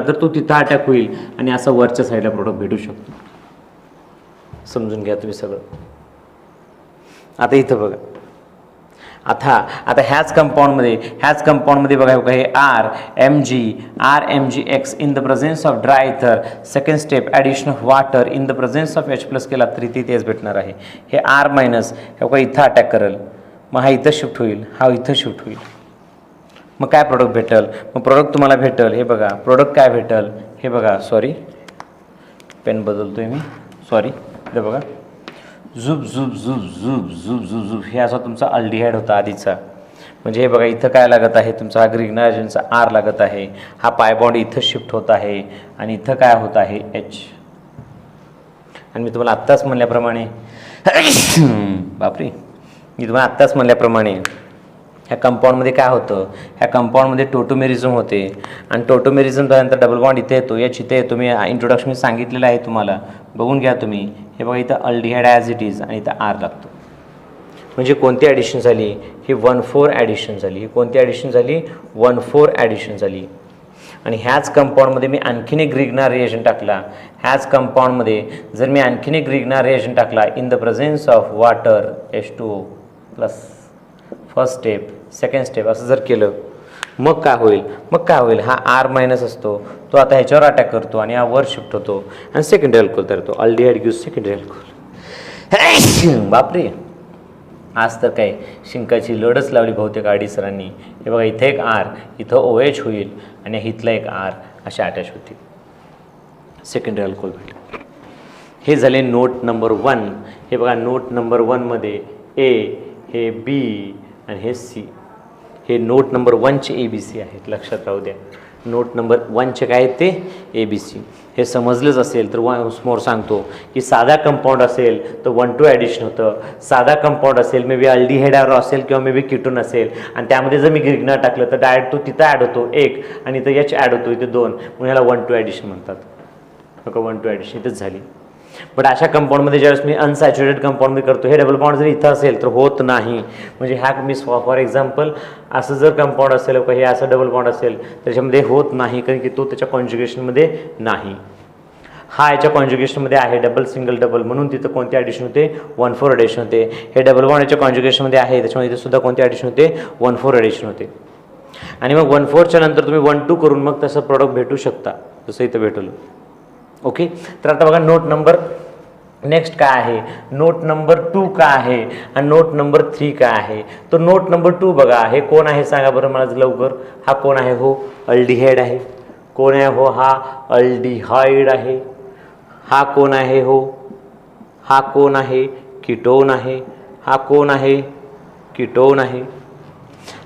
तर तो तिथं अटॅक होईल आणि असं वरच्या साईडला प्रोडक्ट भेटू शकतो. समजून घ्या तुम्ही सगळं. आता इथं बघा, आता ह्याच कंपाऊंडमध्ये बघा हे RMgX in the presence of dry ether, second step addition of water in the presence of H+ केला तरी तेच भेटणार आहे. हे R- हे इथं अटॅक करेल, मग हा इथं शिफ्ट होईल, हा इथं शिफ्ट होईल. मग काय प्रोडक्ट भेटेल, मग प्रोडक्ट तुम्हाला भेटेल, हे बघा प्रोडक्ट काय भेटेल, हे बघा, सॉरी पेन बदलतोय मी, सॉरी, हे बघा झुप झुप झुप झुप झुप झुप झुप, हे असा तुमचा अल्डिहाइड होता आधीचा. म्हणजे हे बघा इथं काय लागत आहे, तुमचा हा ग्रिग्नायझेशनचा R लागत आहे, हा पाय बॉन्ड इथं शिफ्ट होत आहे आणि इथं काय होत आहे H. आणि मी तुम्हाला आत्ताच म्हणल्याप्रमाणे ह्या कंपाऊंडमध्ये काय होतं, ह्या कंपाऊंडमध्ये टोटोमेरिझम होते आणि टोटोमेरिझम झाल्यानंतर डबल बॉन्ड इथे येतो, H इथे येतो. मी इंट्रोडक्शन सांगितलेलं आहे तुम्हाला, बघून घ्या तुम्ही. हे बघा इथं अल्डिहाइड ॲज इट इज आणि इथं R लागतो. म्हणजे कोणती ॲडिशन झाली, ही 1-4 ॲडिशन झाली. ही कोणती ॲडिशन झाली, 1-4 ॲडिशन झाली. आणि ह्याच कंपाऊंडमध्ये मी आणखीन एक ग्रिग्नार रिएजंट टाकला. ह्याच कंपाऊंडमध्ये जर मी आणखीन एक ग्रिग्नार रिएजंट टाकला in the presence of water H2O plus first step, second step, असं जर केलं मग काय होईल, हा R- असतो, तो आता ह्याच्यावर अटॅक करतो आणि हा वर शिफ्ट होतो आणि सेकंडरी अल्कोहोल तयार होतो. Aldehyde gives secondary alcohol. बापरे, आज तर काय शिंकाची लढच लावली बहुतेक RD सरांनी. हे बघा इथे एक R, इथं OH होईल आणि इथला एक R असे अटॅच होतील, सेकंडरी अल्कोहोल भेटेल. हे झाले नोट नंबर 1. हे बघा नोट नंबर 1मध्ये A, हे B आणि हे C, हे नोट नंबर 1चे ABC आहेत, लक्षात राहू द्या. नोट नंबर 1चे काय आहेत ते ABC. हे समजलंच असेल तर वन्स मोर सांगतो की साधा कंपाऊंड असेल तर 1-2 ॲडिशन होतं. साधा कंपाऊंड असेल मे बी अल्डिहाइड असेल किंवा मे बी कीटोन असेल आणि त्यामध्ये जर मी ग्रिग्नार टाकलं तर डायरेक्ट तो तिथं ॲड होतो 1 आणि इथं H ॲड होतो, इथे 2, मग ह्याला 1-2 ॲडिशन म्हणतात. बघा 1-2 ॲडिशन इथंच झाली. बट अशा कंपाऊंडमध्ये ज्यावेळेस मी अनसॅच्युरेटेड कंपाऊंडमध्ये करतो, हे डबल बॉन्ड जर इथं असेल तर होत नाही. म्हणजे ह्या मी फॉर एक्झाम्पल असं जर कंपाऊंड असेल, हे असं डबल बॉन्ड असेल त्याच्यामध्ये होत नाही, कारण की तो त्याच्या कॉन्ज्युगेशनमध्ये नाही. हा याच्या कॉन्ज्युगेशनमध्ये आहे डबल सिंगल डबल, म्हणून तिथं कोणती ॲडिशन होते, 1-4 ॲडिशन होते. हे डबल बॉन्ड याच्या कॉन्ज्युगेशनमध्ये आहे, त्याच्यामुळे इथे सुद्धा कोणती ॲडिशन होते, 1-4 ॲडिशन होते. आणि मग 1/4च्या नंतर तुम्ही 1-2 करून मग तसं प्रॉडक्ट भेटू शकता, जसं इथं भेटलं. ओके, तर आता बघा नोट नंबर नेक्स्ट काय आहे, नोट नंबर 2 काय आहे आणि नोट नंबर 3 काय आहे. तर नोट नंबर 2 बघा, हे कोण आहे सांगा बरं मला लवकर. हा कोण आहे हो, अल्डिहाइड आहे. कोण आहे हो, हा अल्डिहाइड आहे. हा कोण आहे हो, हा कोण आहे, कीटोन आहे. हा कोण आहे, कीटोन आहे.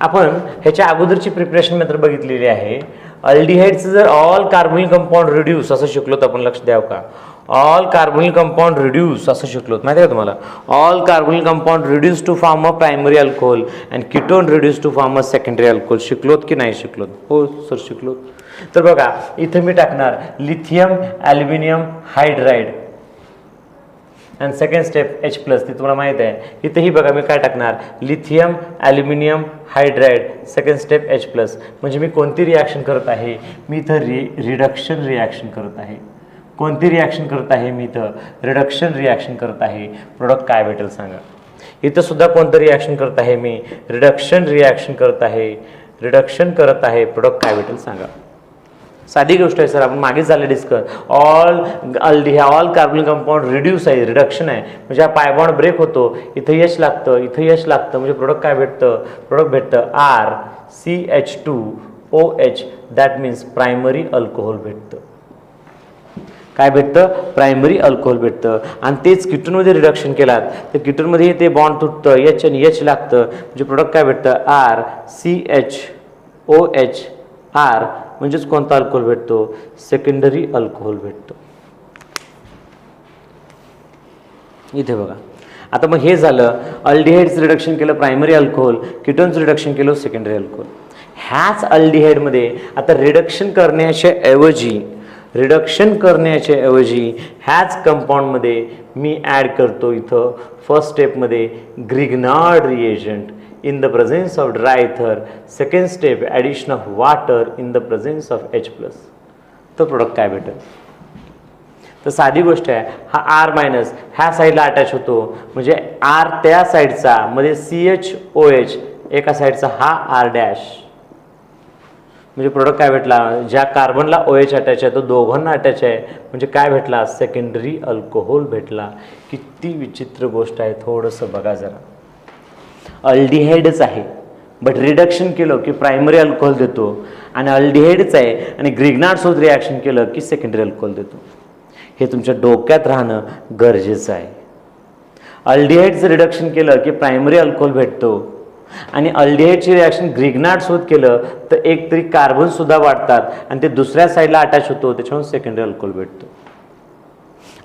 आपण ह्याच्या अगोदरची प्रिपरेशन मेथड बघितलेली आहे. अल्डिहाइडचं जर ऑल कार्बोनिल कंपाऊंड रिड्यूस असं शिकलो तर आपण लक्ष द्यावं का, ऑल कार्बोनिल कंपाऊंड रिड्यूस असं शिकलो माहिती आहे का तुम्हाला. All carbonyl compound reduce to form a primary alcohol and ketone reduce to form a secondary alcohol. शिकलोत की नाही शिकलोत. हो सर शिकलोत. तर बघा इथं मी टाकणार लिथियम ॲल्युमिनियम हायड्राइड आणि सेकंड स्टेप H+, ती तुम्हाला माहीत आहे. इथंही बघा मी काय टाकणार, lithium aluminium hydride second step H+. म्हणजे मी कोणती रिॲक्शन करत आहे, मी इथं रिडक्शन रिॲक्शन करत आहे. कोणती रिॲक्शन करत आहे मी इथं, रिडक्शन रिॲक्शन करत आहे. प्रोडक्ट काय भेटेल सांगा. इथं सुद्धा कोणतं रिॲक्शन करत आहे मी, रिडक्शन रिॲक्शन करत आहे. रिडक्शन करत आहे, प्रोडक्ट काय भेटेल सांगा. साधी गोष्ट आहे सर, आपण मागे झाले discuss. All carbonyl compound reduce आहे, रिडक्शन आहे. म्हणजे हा पाय बॉन्ड ब्रेक होतो, इथं यश लागतं, इथं यश लागतं. म्हणजे प्रोडक्ट काय भेटतं, प्रोडक्ट भेटतं RCH2OH. That means primary alcohol भेटतं. काय भेटतं, प्रायमरी अल्कोहोल भेटतं. आणि तेच कीटोनमध्ये रिडक्शन केलात तर कीटोनमध्ये ते बॉन्ड तुटतं, H आणि H लागतं. म्हणजे प्रोडक्ट काय भेटतं, RCHOH. R म्हणजेच कोणता अल्कोहोल भेटतो, सेकंडरी अल्कोहोल भेटतो. इथे बघा आता मग हे झालं, अल्डिहाइडचं रिडक्शन केलं प्रायमरी अल्कोहोल, कीटोनचं रिडक्शन केलं सेकंडरी अल्कोहोल. ह्याच अल्डिहाइडमध्ये आता रिडक्शन करण्याच्या ऐवजी ह्याच कंपाऊंडमध्ये मी ॲड करतो इथं फर्स्ट स्टेपमध्ये Grignard reagent in the presence of dry ether. Second step addition of water in the presence of H+. तो प्रोडक्ट काय भेटेल. तर साधी गोष्ट आहे, हा R- ह्या साईडला अटॅच होतो म्हणजे R त्या साईडचा मध्ये CHOH एका साईडचा हा R'. म्हणजे प्रोडक्ट काय भेटला, ज्या कार्बनला OH अटॅच आहे तो दोघांना अटॅच आहे. म्हणजे काय भेटला, सेकंडरी अल्कोहोल भेटला. किती विचित्र गोष्ट आहे, थोडंसं बघा जरा. अल्डिहाइडच आहे बट रिडक्शन केलं की प्रायमरी अल्कोहोल देतो आणि अल्डिहाइडच आहे आणि ग्रिग्नार्ड सोबत रिॲक्शन केलं की सेकंडरी अल्कोहोल देतो. हे तुमच्या डोक्यात राहणं गरजेचं आहे. अल्डिहाइडचं रिडक्शन केलं की प्रायमरी अल्कोहोल भेटतो आणि अल्डिहाइडची रिॲक्शन ग्रिग्नार्ड सोबत केलं तर एक तरी कार्बन सुद्धा वाढतात आणि ते दुसऱ्या साईडला अटॅच होतो, त्याच्यामुळे सेकंडरी अल्कोहोल भेटतो.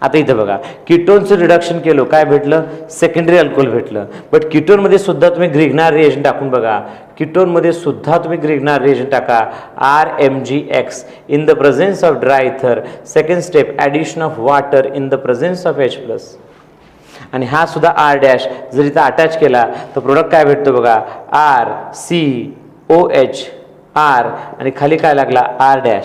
आता इथं बघा कीटोनचं रिडक्शन केलं काय भेटलं, सेकंडरी अल्कोहोल भेटलं. बट कीटोनमध्ये सुद्धा तुम्ही ग्रिग्नार्ड रिएजंट टाकून बघा, कीटोनमध्ये सुद्धा तुम्ही ग्रिग्नार्ड रिएजंट टाका RMgX in the presence of dry ether. Second step addition of water in the presence of H+. आणि हा सुद्धा R' जर इथं अटॅच केला तर प्रोडक्ट काय भेटतो बघा, RCOH R आणि खाली काय लागला R'.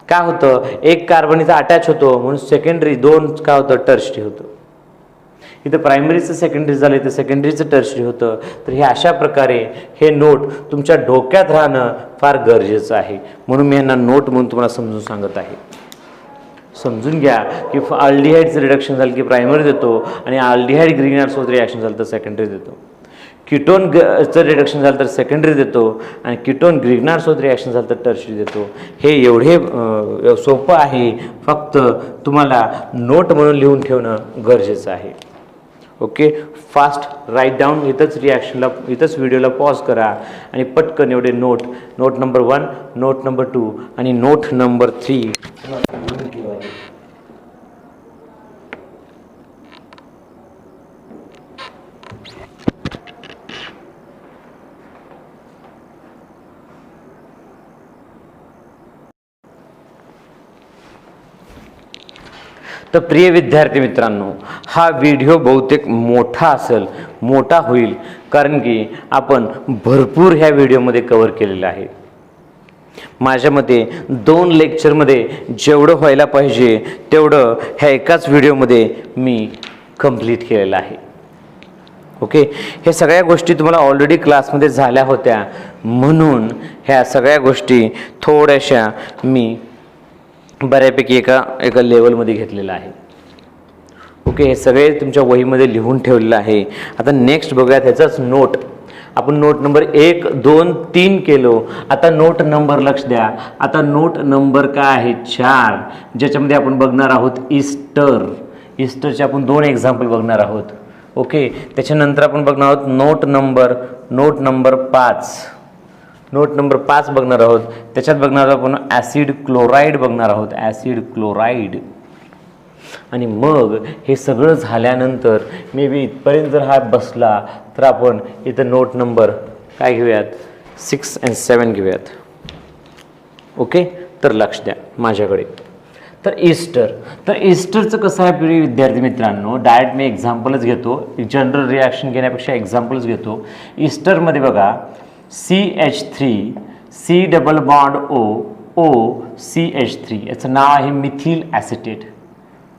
काय होतं, एक कार्बन इथं अटॅच होतो म्हणून सेकंडरी, दोन काय होतं, टर्शरी होतं. इथं प्रायमरीचं सेकंडरी झालं, इथं सेकंडरीचं टर्शरी होतं. तर हे अशा प्रकारे हे नोट तुमच्या डोक्यात राहणं फार गरजेचं आहे. म्हणून मी यांना नोट म्हणून तुम्हाला समजून सांगत आहे. समजून घ्या की अल्डिहाइडचं रिडक्शन झालं की प्रायमरी देतो आणि अल्डिहाइड ग्रिग्नार्ड सोबत रिॲक्शन झालं तर सेकंडरी देतो. कीटोनचं रिडक्शन झालं तर सेकंडरी देतो आणि कीटोन ग्रिग्नार्ड सोबत रिॲक्शन झालं तर टर्शरी देतो. हे एवढे सोपं आहे, फक्त तुम्हाला नोट म्हणून लिहून ठेवणं गरजेचं आहे. Okay, fast write down. इथंच रिॲक्शनला, इथंच व्हिडिओला पॉज करा आणि पटकन एवढे नोट नंबर 1, नोट नंबर 2 आणि नोट नंबर 3 तर प्रिय विद्यार्थी मित्रांनो, हा व्हिडिओ बहुतेक मोठा होईल कारण की आपण भरपूर ह्या व्हिडिओमध्ये कव्हर केलेलं आहे. माझ्या मते 2 लेक्चरमध्ये जेवढं व्हायला पाहिजे तेवढं ह्या एकाच व्हिडिओमध्ये मी कंप्लीट केलेलं आहे. ओके, हे सगळ्या गोष्टी तुम्हाला ऑलरेडी क्लासमध्ये झाल्या होत्या, म्हणून ह्या सगळ्या गोष्टी थोड्याशा मी बऱ्यापैकी एका लेवलमध्ये घेतलेलं आहे. ओके, हे सगळे तुमच्या वहीमध्ये लिहून ठेवलेलं आहे. आता नेक्स्ट बघूयात ह्याचाच नोट. आपण नोट नंबर 1, 2, 3 केलो. आता नोट नंबर लक्ष द्या. आता नोट नंबर काय आहे 4, ज्याच्यामध्ये आपण बघणार आहोत ईस्टर. ईस्टरचे आपण 2 एक्झाम्पल बघणार आहोत. ओके, त्याच्यानंतर आपण बघणार आहोत नोट नंबर 5. नोट नंबर 5 बघणार आहोत. त्याच्यात बघणार आहोत आपण ॲसिड क्लोराईड बघणार आहोत, ॲसिड क्लोराईड. आणि मग हे सगळं झाल्यानंतर मे बी इथपर्यंत जर हा बसला तर आपण इथं नोट नंबर काय घेऊयात 6 आणि 7 घेऊयात. ओके, तर लक्ष द्या माझ्याकडे. तर ईस्टरचं कसं आहे प्रिय विद्यार्थी मित्रांनो, डायरेक्ट मी एक्झाम्पलच घेतो, जनरल रिॲक्शन घेण्यापेक्षा एक्झाम्पलच घेतो. ईस्टरमध्ये बघा CH3 C double bond O CH3, याचं नाव आहे मिथिल ॲसिटेट.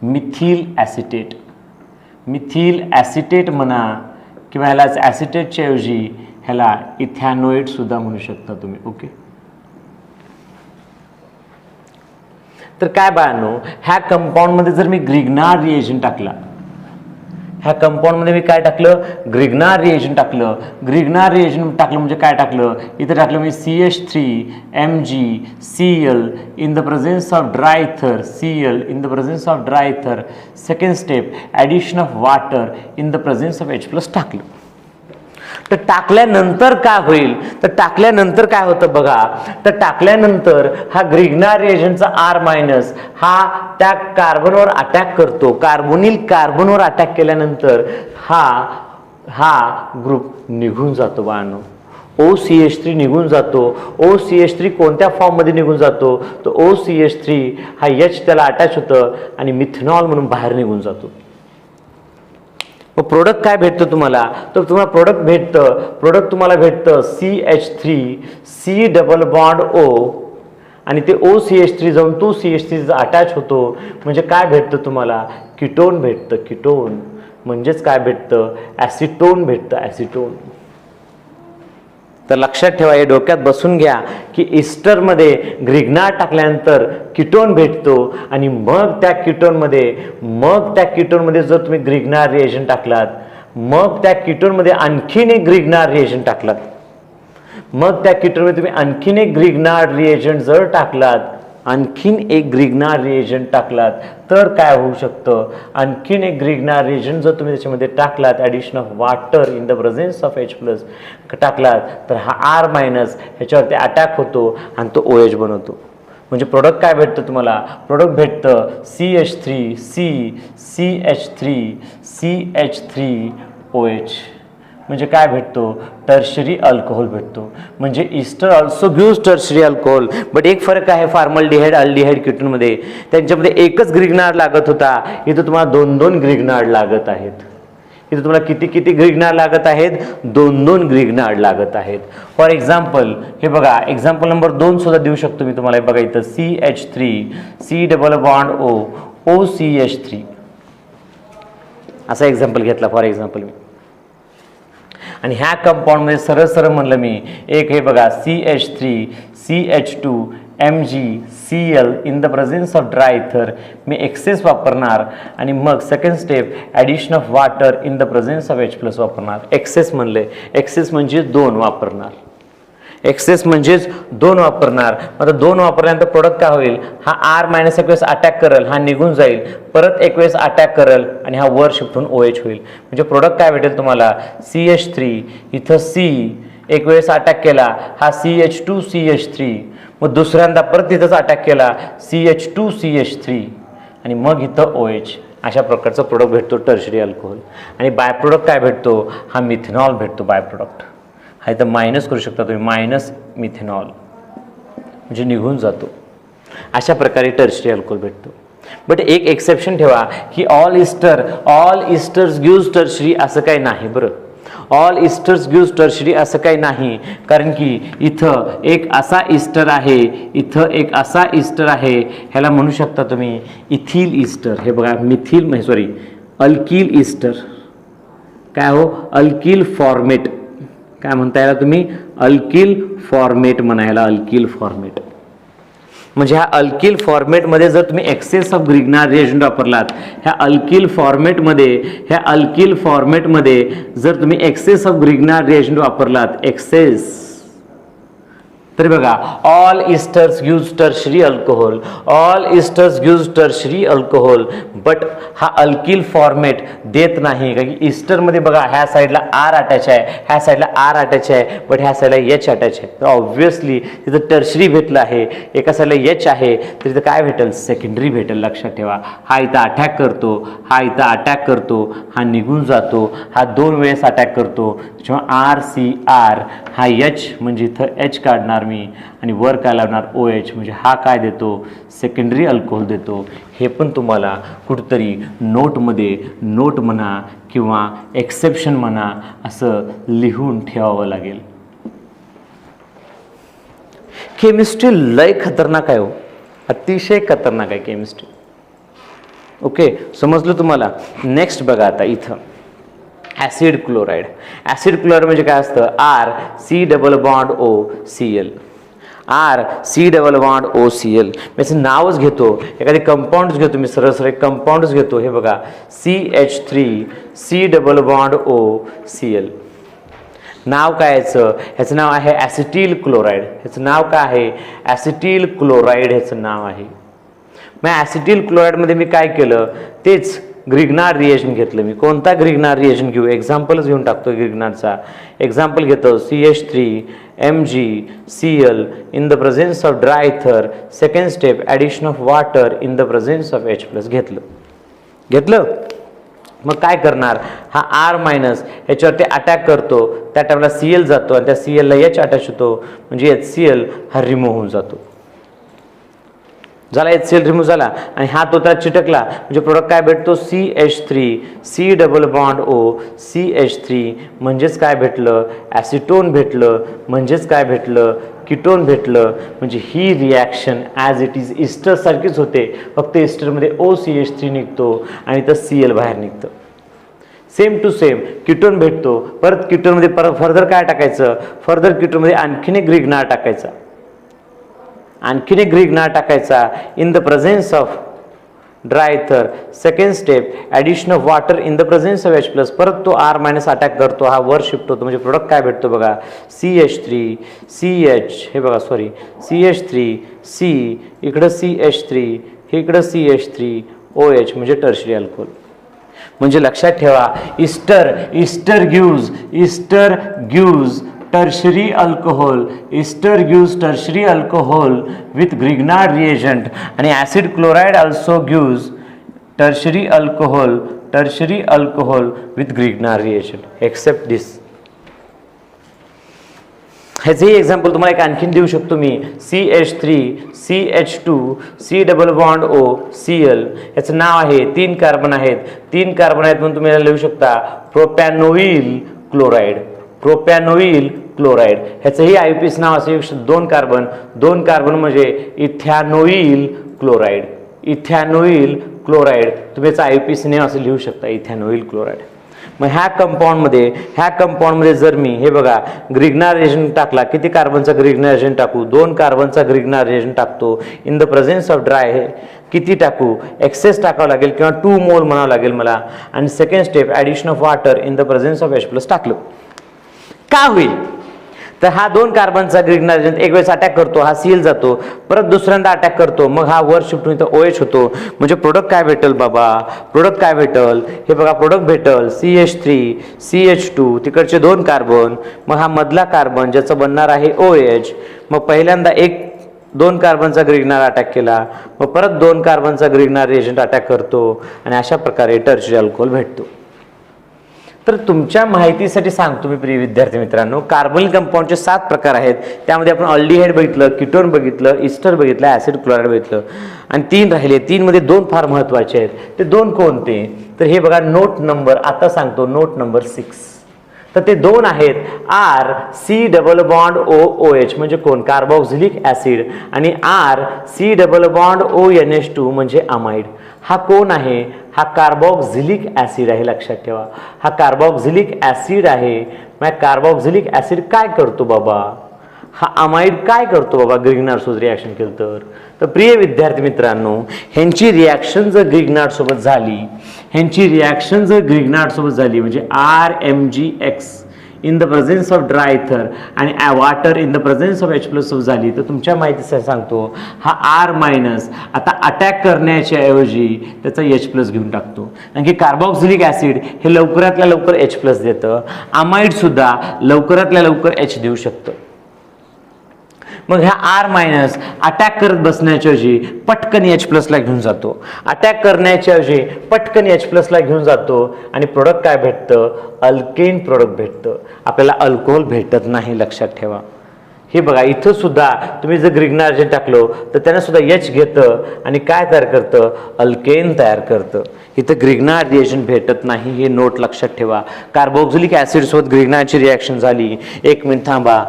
मिथिल ॲसिटेट म्हणा किंवा ह्यालाच ॲसिटेटच्या ऐवजी ह्याला इथॅनोएट सुद्धा म्हणू शकता तुम्ही. ओके, तर काय बाळांनो, ह्या कंपाऊंडमध्ये जर मी ग्रिग्नार रिएजंट टाकला, ह्या कंपाऊंडमध्ये मी काय टाकलं ग्रिग्नार रिएजंट टाकलं. ग्रिग्नार रिएजंट टाकलं म्हणजे काय टाकलं, इथं टाकलं मी CH3MgCl in the presence of dry ether, Cl in the presence of dry ether. Second step addition of water in the presence of H+ टाकलं. तर टाकल्यानंतर काय होईल, तर टाकल्यानंतर काय होतं बघा, तर टाकल्यानंतर हा ग्रिग्नार रिएजंटचा R- हा त्या कार्बनवर अटॅक करतो. कार्बनवर अटॅक केल्यानंतर हा ग्रुप निघून जातो बाळांनो. OCH3 निघून जातो. OCH3 कोणत्या फॉर्ममध्ये निघून जातो, तर OCH3 हा H त्याला अटॅच होतं आणि मिथेनॉल म्हणून बाहेर निघून जातो. मग प्रोडक्ट काय भेटतं तुम्हाला, तर तुम्हाला प्रोडक्ट तुम्हाला भेटतं CH3 C double bond O आणि ते OCH3 जाऊन तो CH3 अटॅच होतो. म्हणजे काय भेटतं तुम्हाला, कीटोन भेटतं. कीटोन म्हणजेच काय भेटतं, ॲसिटोन भेटतं, ॲसिटोन. तर लक्षात ठेवा, हे डोक्यात बसून घ्या की ईस्टरमध्ये ग्रिग्नार टाकल्यानंतर कीटोन भेटतो आणि मग त्या कीटोनमध्ये जर तुम्ही ग्रिग्नार रिएजंट टाकलात, मग त्या कीटोनमध्ये आणखीन एक ग्रिग्नार रिएजंट टाकलात, मग त्या कीटोनमध्ये तुम्ही आणखीन एक ग्रिग्नार रिएजंट जर टाकलात, तर काय होऊ शकतं, आणखीन एक ग्रिग्नार रिएजंट जर तुम्ही त्याच्यामध्ये टाकलात, addition of water in the presence of H+ टाकलात, तर हा R- ह्याच्यावरती अटॅक होतो आणि तो OH बनवतो. म्हणजे प्रोडक्ट काय भेटतं तुम्हाला, प्रोडक्ट भेटतं CH3CH3OH. म्हणजे काय भेटतो, टर्शरी अल्कोहोल भेटतो. म्हणजे Easter also gives tertiary alcohol. But एक फरक आहे फॉर्मल्डिहाइड अल्डिहाइड कीटोनमध्ये, त्यांच्यामध्ये एकच ग्रिग्नार लागत होता, इथं तुम्हाला 2 ग्रिग्नार लागत आहेत. इथं तुम्हाला किती ग्रिग्नार लागत आहेत, 2 ग्रिग्नार लागत आहेत. फॉर एक्झाम्पल हे बघा, एक्झाम्पल नंबर 2 सुद्धा देऊ शकतो मी तुम्हाला. बघा इथं CH3 C double bond O OCH3 असा एक्झाम्पल घेतला फॉर एक्झाम्पल मी. आणि ह्या कंपाऊंडमध्ये सरळ म्हणलं मी, एक हे बघा CH3 CH2MgCl in the presence of dry इथर मी एक्सेस वापरणार आणि मग second step addition of water in the presence of H+ वापरणार. एक्सेस म्हणजे 2 वापरणार. आता 2 वापरल्यानंतर प्रोडक्ट काय होईल, हा R- एक वेळेस अटॅक करेल, हा निघून जाईल, परत एक वेळेस अटॅक करेल आणि हा वर शिफ्ट होऊन OH होईल. म्हणजे प्रोडक्ट काय भेटेल तुम्हाला, CH3 इथं C एक वेळेस अटॅक केला, हा CH2CH3, मग दुसऱ्यांदा परत तिथंच अटॅक केला CH2CH3 आणि मग इथं OH. अशा प्रकारचं प्रोडक्ट भेटतो टर्शरी अल्कोहोल. आणि बाय प्रोडक्ट काय भेटतो, हा मिथेनॉल भेटतो. बाय प्रोडक्ट हा इथं मायनस करू शकता तुम्ही, मायनस मिथेनॉल म्हणजे निघून जातो. अशा प्रकारे टर्शरी अल्कोहोल भेटतो. बट एक एक्सेप्शन ठेवा की ऑल इस्टर्स गिव्स टर्शरी असं काही नाही. बरं, ऑल इस्टर्स गिव्स टर्शरी असं काही नाही, कारण की इथं एक असा इस्टर आहे, ह्याला म्हणू शकता तुम्ही इथिल इस्टर. हे बघा, अल्किल इस्टर. काय हो, अल्किल फॉर्मेट. काय म्हणता याला तुम्ही, अल्किल फॉर्मेट म्हणायला, अल्किल फॉर्मेट. म्हणजे ह्या अल्किल फॉर्मेटमध्ये जर तुम्ही एक्सेस ऑफ ग्रिग्नार रिएजंट वापरलात, ह्या अल्किल फॉर्मेटमध्ये जर तुम्ही एक्सेस ऑफ ग्रिग्नार रिएजंट वापरलात, एक्सेस, तर बघा, all इस्टर्स use tertiary alcohol, all इस्टर्स use tertiary alcohol, but हा अल्किल फॉर्मेट देत नाही. कारण की इस्टरमध्ये बघा ह्या साईडला आर अटॅच आहे, ह्या साईडला आर अटॅच आहे, बट ह्या साईडला एच अटॅच आहे. तर ऑब्व्हियसली तिथं टर्शरी भेटलं आहे, एका साईडला एच आहे, तर तिथं काय भेटेल, सेकंडरी भेटेल. लक्षात ठेवा, हा इथं अटॅक करतो, हा इथं अटॅक करतो, हा निघून जातो, हा 2 वेळेस अटॅक करतो. त्याच्यामुळे RCR हा एच, म्हणजे इथं एच काढणार मी आणि वर काय लावणार, OH, म्हणजे हा काय देतो, सेकंडरी अल्कोहोल देतो. हे पण तुम्हाला कुठेतरी नोट म्हणा किंवा एक्सेप्शन म्हणा असं लिहून ठेवावं लागेल. केमिस्ट्री लय खतरनाक आहे हो, अतिशय खतरनाक आहे केमिस्ट्री. ओके, समजलं तुम्हाला. नेक्स्ट बघा आता इथं ॲसिड क्लोराईड. ॲसिड क्लोराईड म्हणजे काय असतं, RC≡COCl, RC≡OCl. मी याचं नावच घेतो, एखादी कंपाऊंड्स घेतो मी, सरळ कंपाऊंड्स घेतो. हे बघा, CH3C≡OCl. नाव काय याचं, ह्याचं नाव आहे ॲसिटिल क्लोराईड. ह्याचं नाव काय आहे, ॲसिटिल क्लोराईड ह्याचं नाव आहे. मग ॲसिटिल क्लोराईडमध्ये मी काय केलं, तेच ग्रिग्नार रिएजंट घेतलं मी. कोणता ग्रिग्नार रिएजंट घेऊ, एक्झाम्पलच घेऊन टाकतो ग्रिग्नारचा. एक्झाम्पल घेतो, CH3MgCl in the presence of dry ether, second step addition of water in the presence of H+. घेतलं. मग काय करणार, हा R- ह्याच्यावरती अटॅक करतो, त्या टाइमला Cl जातो आणि त्या Cl ला H अटॅच होतो, म्हणजे HCl हा रिमूव्ह होऊन जातो. झाला, HCl रिमूव्ह झाला आणि हा तो त्यात चिटकला, म्हणजे प्रोडक्ट काय भेटतो, CH3C≡CH3, म्हणजेच काय भेटलं, ॲसिटोन भेटलं, म्हणजेच काय भेटलं, कीटोन भेटलं. म्हणजे ही reaction as it is ester सारखीच होते, फक्त इस्टरमध्ये OCH3 निघतो आणि तर Cl बाहेर निघतं. सेम टू सेम कीटोन भेटतो, परत कीटोनमध्ये फर्दर काय टाकायचं, फर्दर कीटोनमध्ये आणखीन एक ग्रिग्नार टाकायचा, in the presence of dry ether, second step addition of water in the presence of H+, परत तो R- अटॅक करतो, हा वर शिफ्ट होतो, म्हणजे प्रोडक्ट काय भेटतो बघा, CH3CH, हे बघा सॉरी, CH3C, इकडं CH3, हे इकडं CH3OH, म्हणजे टर्शरी अल्कोहोल. म्हणजे लक्षात ठेवा, ester gives tertiary alcohol with Grignard reagent, and acid chloride also gives tertiary alcohol with Grignard reagent, except this. ह्याचंही एक्झाम्पल तुम्हाला एक आणखीन देऊ शकतो मी, CH3CH2C≡OCl. याचं नाव आहे, 3 कार्बन आहेत म्हणून तुम्ही याला लिहू शकता प्रोपॅनोइल क्लोराईड. ह्याचंही IUPAC नाव असेल, 2 कार्बन म्हणजे इथॅनोइल क्लोराईड. तुम्ही याचं IUPAC नाव असं लिहू शकता, इथॅनोइल क्लोराईड. मग ह्या कंपाऊंडमध्ये जर मी, हे बघा, ग्रिग्नार रिएजंट टाकला, किती कार्बनचा ग्रिग्नार रिएजंट टाकू, 2 कार्बनचा ग्रिग्नार रिएजंट टाकतो, in the presence of dry, किती टाकू, एक्सेस टाकावं लागेल किंवा 2 मोल म्हणावं लागेल मला, आणि second step addition of water in the presence of H+ टाकलं. का होईल, तर हा 2 कार्बनचा ग्रिग्नार रिएजंट एक वेळेस अटॅक करतो, हा Cl जातो, परत दुसऱ्यांदा अटॅक करतो, मग हा वर शिफ्ट होऊन इथं OH होतो. म्हणजे प्रोडक्ट काय भेटेल बाबा, हे बघा, प्रोडक्ट भेटेल CH3CH2, तिकडचे 2 कार्बन, मग हा मधला कार्बन ज्याचं बनणार आहे OH. मग पहिल्यांदा 2 कार्बनचा ग्रिग्नार अटॅक केला, मग परत 2 कार्बनचा ग्रिग्नार रिएजंट अटॅक करतो, आणि अशा प्रकारे टर्शरी अल्कोहोल भेटतो. तर तुमच्या माहितीसाठी सांगतो मी प्रिय विद्यार्थी मित्रांनो, कार्बनिक कंपाऊंडचे 7 प्रकार आहेत. त्यामध्ये आपण अल्डिहाइड बघितलं, कीटोन बघितलं, इस्टर बघितलं, ॲसिड क्लोराईड बघितलं, आणि 3 राहिले. 3 मध्ये 2 फार महत्त्वाचे आहेत. ते 2 कोणते, तर हे बघा, नोट नंबर, आता सांगतो, नोट नंबर 6. तर ते दोन आहेत R C double bond O O H म्हणजे कोण कार्बोक्सिलिक ऍसिड आणि R C double bond O N H two म्हणजे अमाइड. हा कोण आहे? हा कार्बोक्सिलिक ऍसिड आहे. लक्षात ठेवा हा कार्बोक्सिलिक ऍसिड आहे. मग कार्बोक्सिलिक ऍसिड काय करतो बाबा? हा अमाइड काय करतो बाबा ग्रिग्नार्ड सोबत रिॲक्शन केलं तर प्रिय विद्यार्थी मित्रांनो ह्यांची रिॲक्शन जर ग्रिग्नार्ड सोबत झाली म्हणजे RMgX in the presence of dry इथर आणि water in the presence of H+ सोबत झाली तर तुमच्या माहितीसाठी सांगतो हा R- आता अटॅक करण्याच्या ऐवजी त्याचा H+ घेऊन टाकतो. कारण की कार्बोक्सिलिक ऍसिड हे लवकरातल्या लवकर H+ देतं. अमाइड सुद्धा लवकरातल्या लवकर H देऊ शकतं. मग ह्या R- अटॅक करत बसण्याच्या ऐवजी पटकन H+ ला घेऊन जातो. अटॅक करण्याच्या ऐवजी पटकन H+ ला घेऊन जातो आणि प्रोडक्ट काय भेटतं? अल्केन प्रोडक्ट भेटतं. आपल्याला अल्कोहोल भेटत नाही. लक्षात ठेवा. हे बघा इथं सुद्धा तुम्ही जर ग्रिग्नार्ड टाकलो तर त्यानं सुद्धा H घेतं आणि काय तयार करतं? अल्केन तयार करतं. इथं ग्रिग्नार्ड रिएजंट भेटत नाही. हे नोट लक्षात ठेवा. कार्बोक्सिलिक ऍसिड सोबत ग्रिग्नार्डची रिॲक्शन झाली. एक मिनिट थांबा.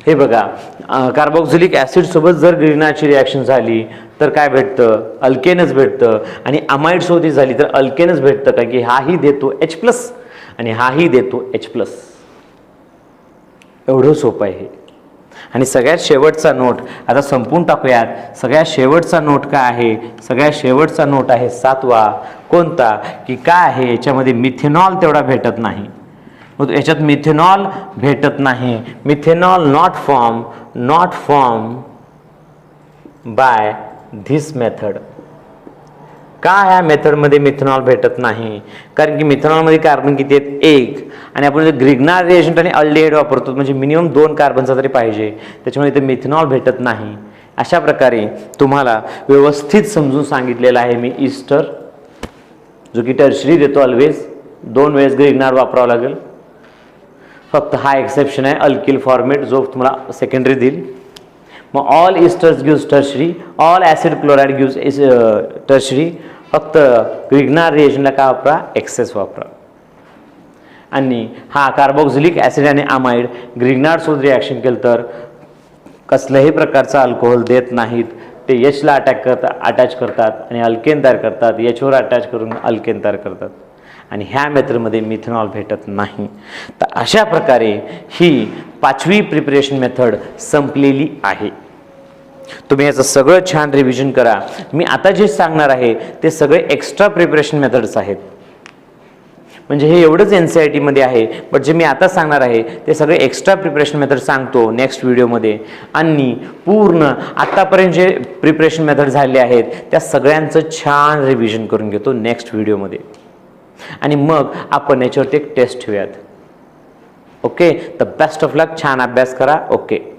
हे बघा कार्बोक्सिलिक ऍसिड सोबत जर ग्रिग्नार्डची रिॲक्शन झाली तर काय भेटतं? अल्केनच भेटतं. आणि अमाइड सोबत झाली तर अल्केनच भेटतं कारण की हाही देतो H+ आणि हाही देतो H+. एवढं सोपं आहे. आणि सगळ्यात शेवटचा नोट आता संपून टाकूयात. सगळ्यात शेवटचा नोट काय आहे? सगळ्यात शेवटचा नोट आहे 7वा. कोणता? की काय आहे याच्यामध्ये मिथेनॉल तेवढा भेटत नाही. मग याच्यात मिथेनॉल भेटत नाही. Methanol not form by this method. का ह्या मेथडमध्ये मिथेनॉल भेटत नाही? कारण की मिथेनॉलमध्ये कार्बन किती आहेत? 1. आणि आपण जर ग्रिग्नार्ड रिएजंट आणि अल्डिहाइड वापरतो म्हणजे मिनिमम 2 कार्बनचा तरी पाहिजे. त्याच्यामुळे इथे मिथेनॉल भेटत नाही. अशा प्रकारे तुम्हाला व्यवस्थित समजून सांगितलेलं आहे मी ईस्टर जो की टर्शरी देतो ऑलवेज. 2 वेळेस ग्रिग्नार्ड वापरावं लागेल. फक्त हा एक्सेप्शन आहे अल्किल फॉर्मेट जो तुम्हाला सेकंडरी देईल. मग all इस्टर्स gives tertiary, all acid chloride gives tertiary. फक्त ग्रिग्नार्ड रिएजंटला काय वापरा? एक्सेस वापरा. आणि हा कार्बोक्सिलिक ॲसिड आणि अमाइड ग्रिग्नार्ड सोबत रिॲक्शन केलं तर कसल्याही प्रकारचा अल्कोहोल देत नाहीत. ते H ला अटॅच करतात आणि अल्केन तयार करतात. H वर अटॅच करून अल्केन तयार करतात. आणि ह्या मेथडमध्ये मिथेनॉल भेटत नाही. तर अशा प्रकारे ही 5वी प्रिपरेशन मेथड संपलेली आहे. तुम्ही याचं सगळं छान रिव्हिजन करा. मी आता जे सांगणार आहे ते सगळे एक्स्ट्रा प्रिपरेशन मेथड्स आहेत. म्हणजे हे एवढंच NCERT मध्ये आहे. बट जे मी आता सांगणार आहे ते सगळे एक्स्ट्रा प्रिपरेशन मेथड सांगतो नेक्स्ट व्हिडिओमध्ये. आणि पूर्ण आतापर्यंत जे प्रिपरेशन मेथड झाले आहेत त्या सगळ्यांचं छान रिव्हिजन करून घेतो नेक्स्ट व्हिडिओमध्ये. आणि मग आपण याच्यावरती एक टेस्ट ठेवूयात. ओके. द बेस्ट ऑफ लक. छान अभ्यास करा. ओके.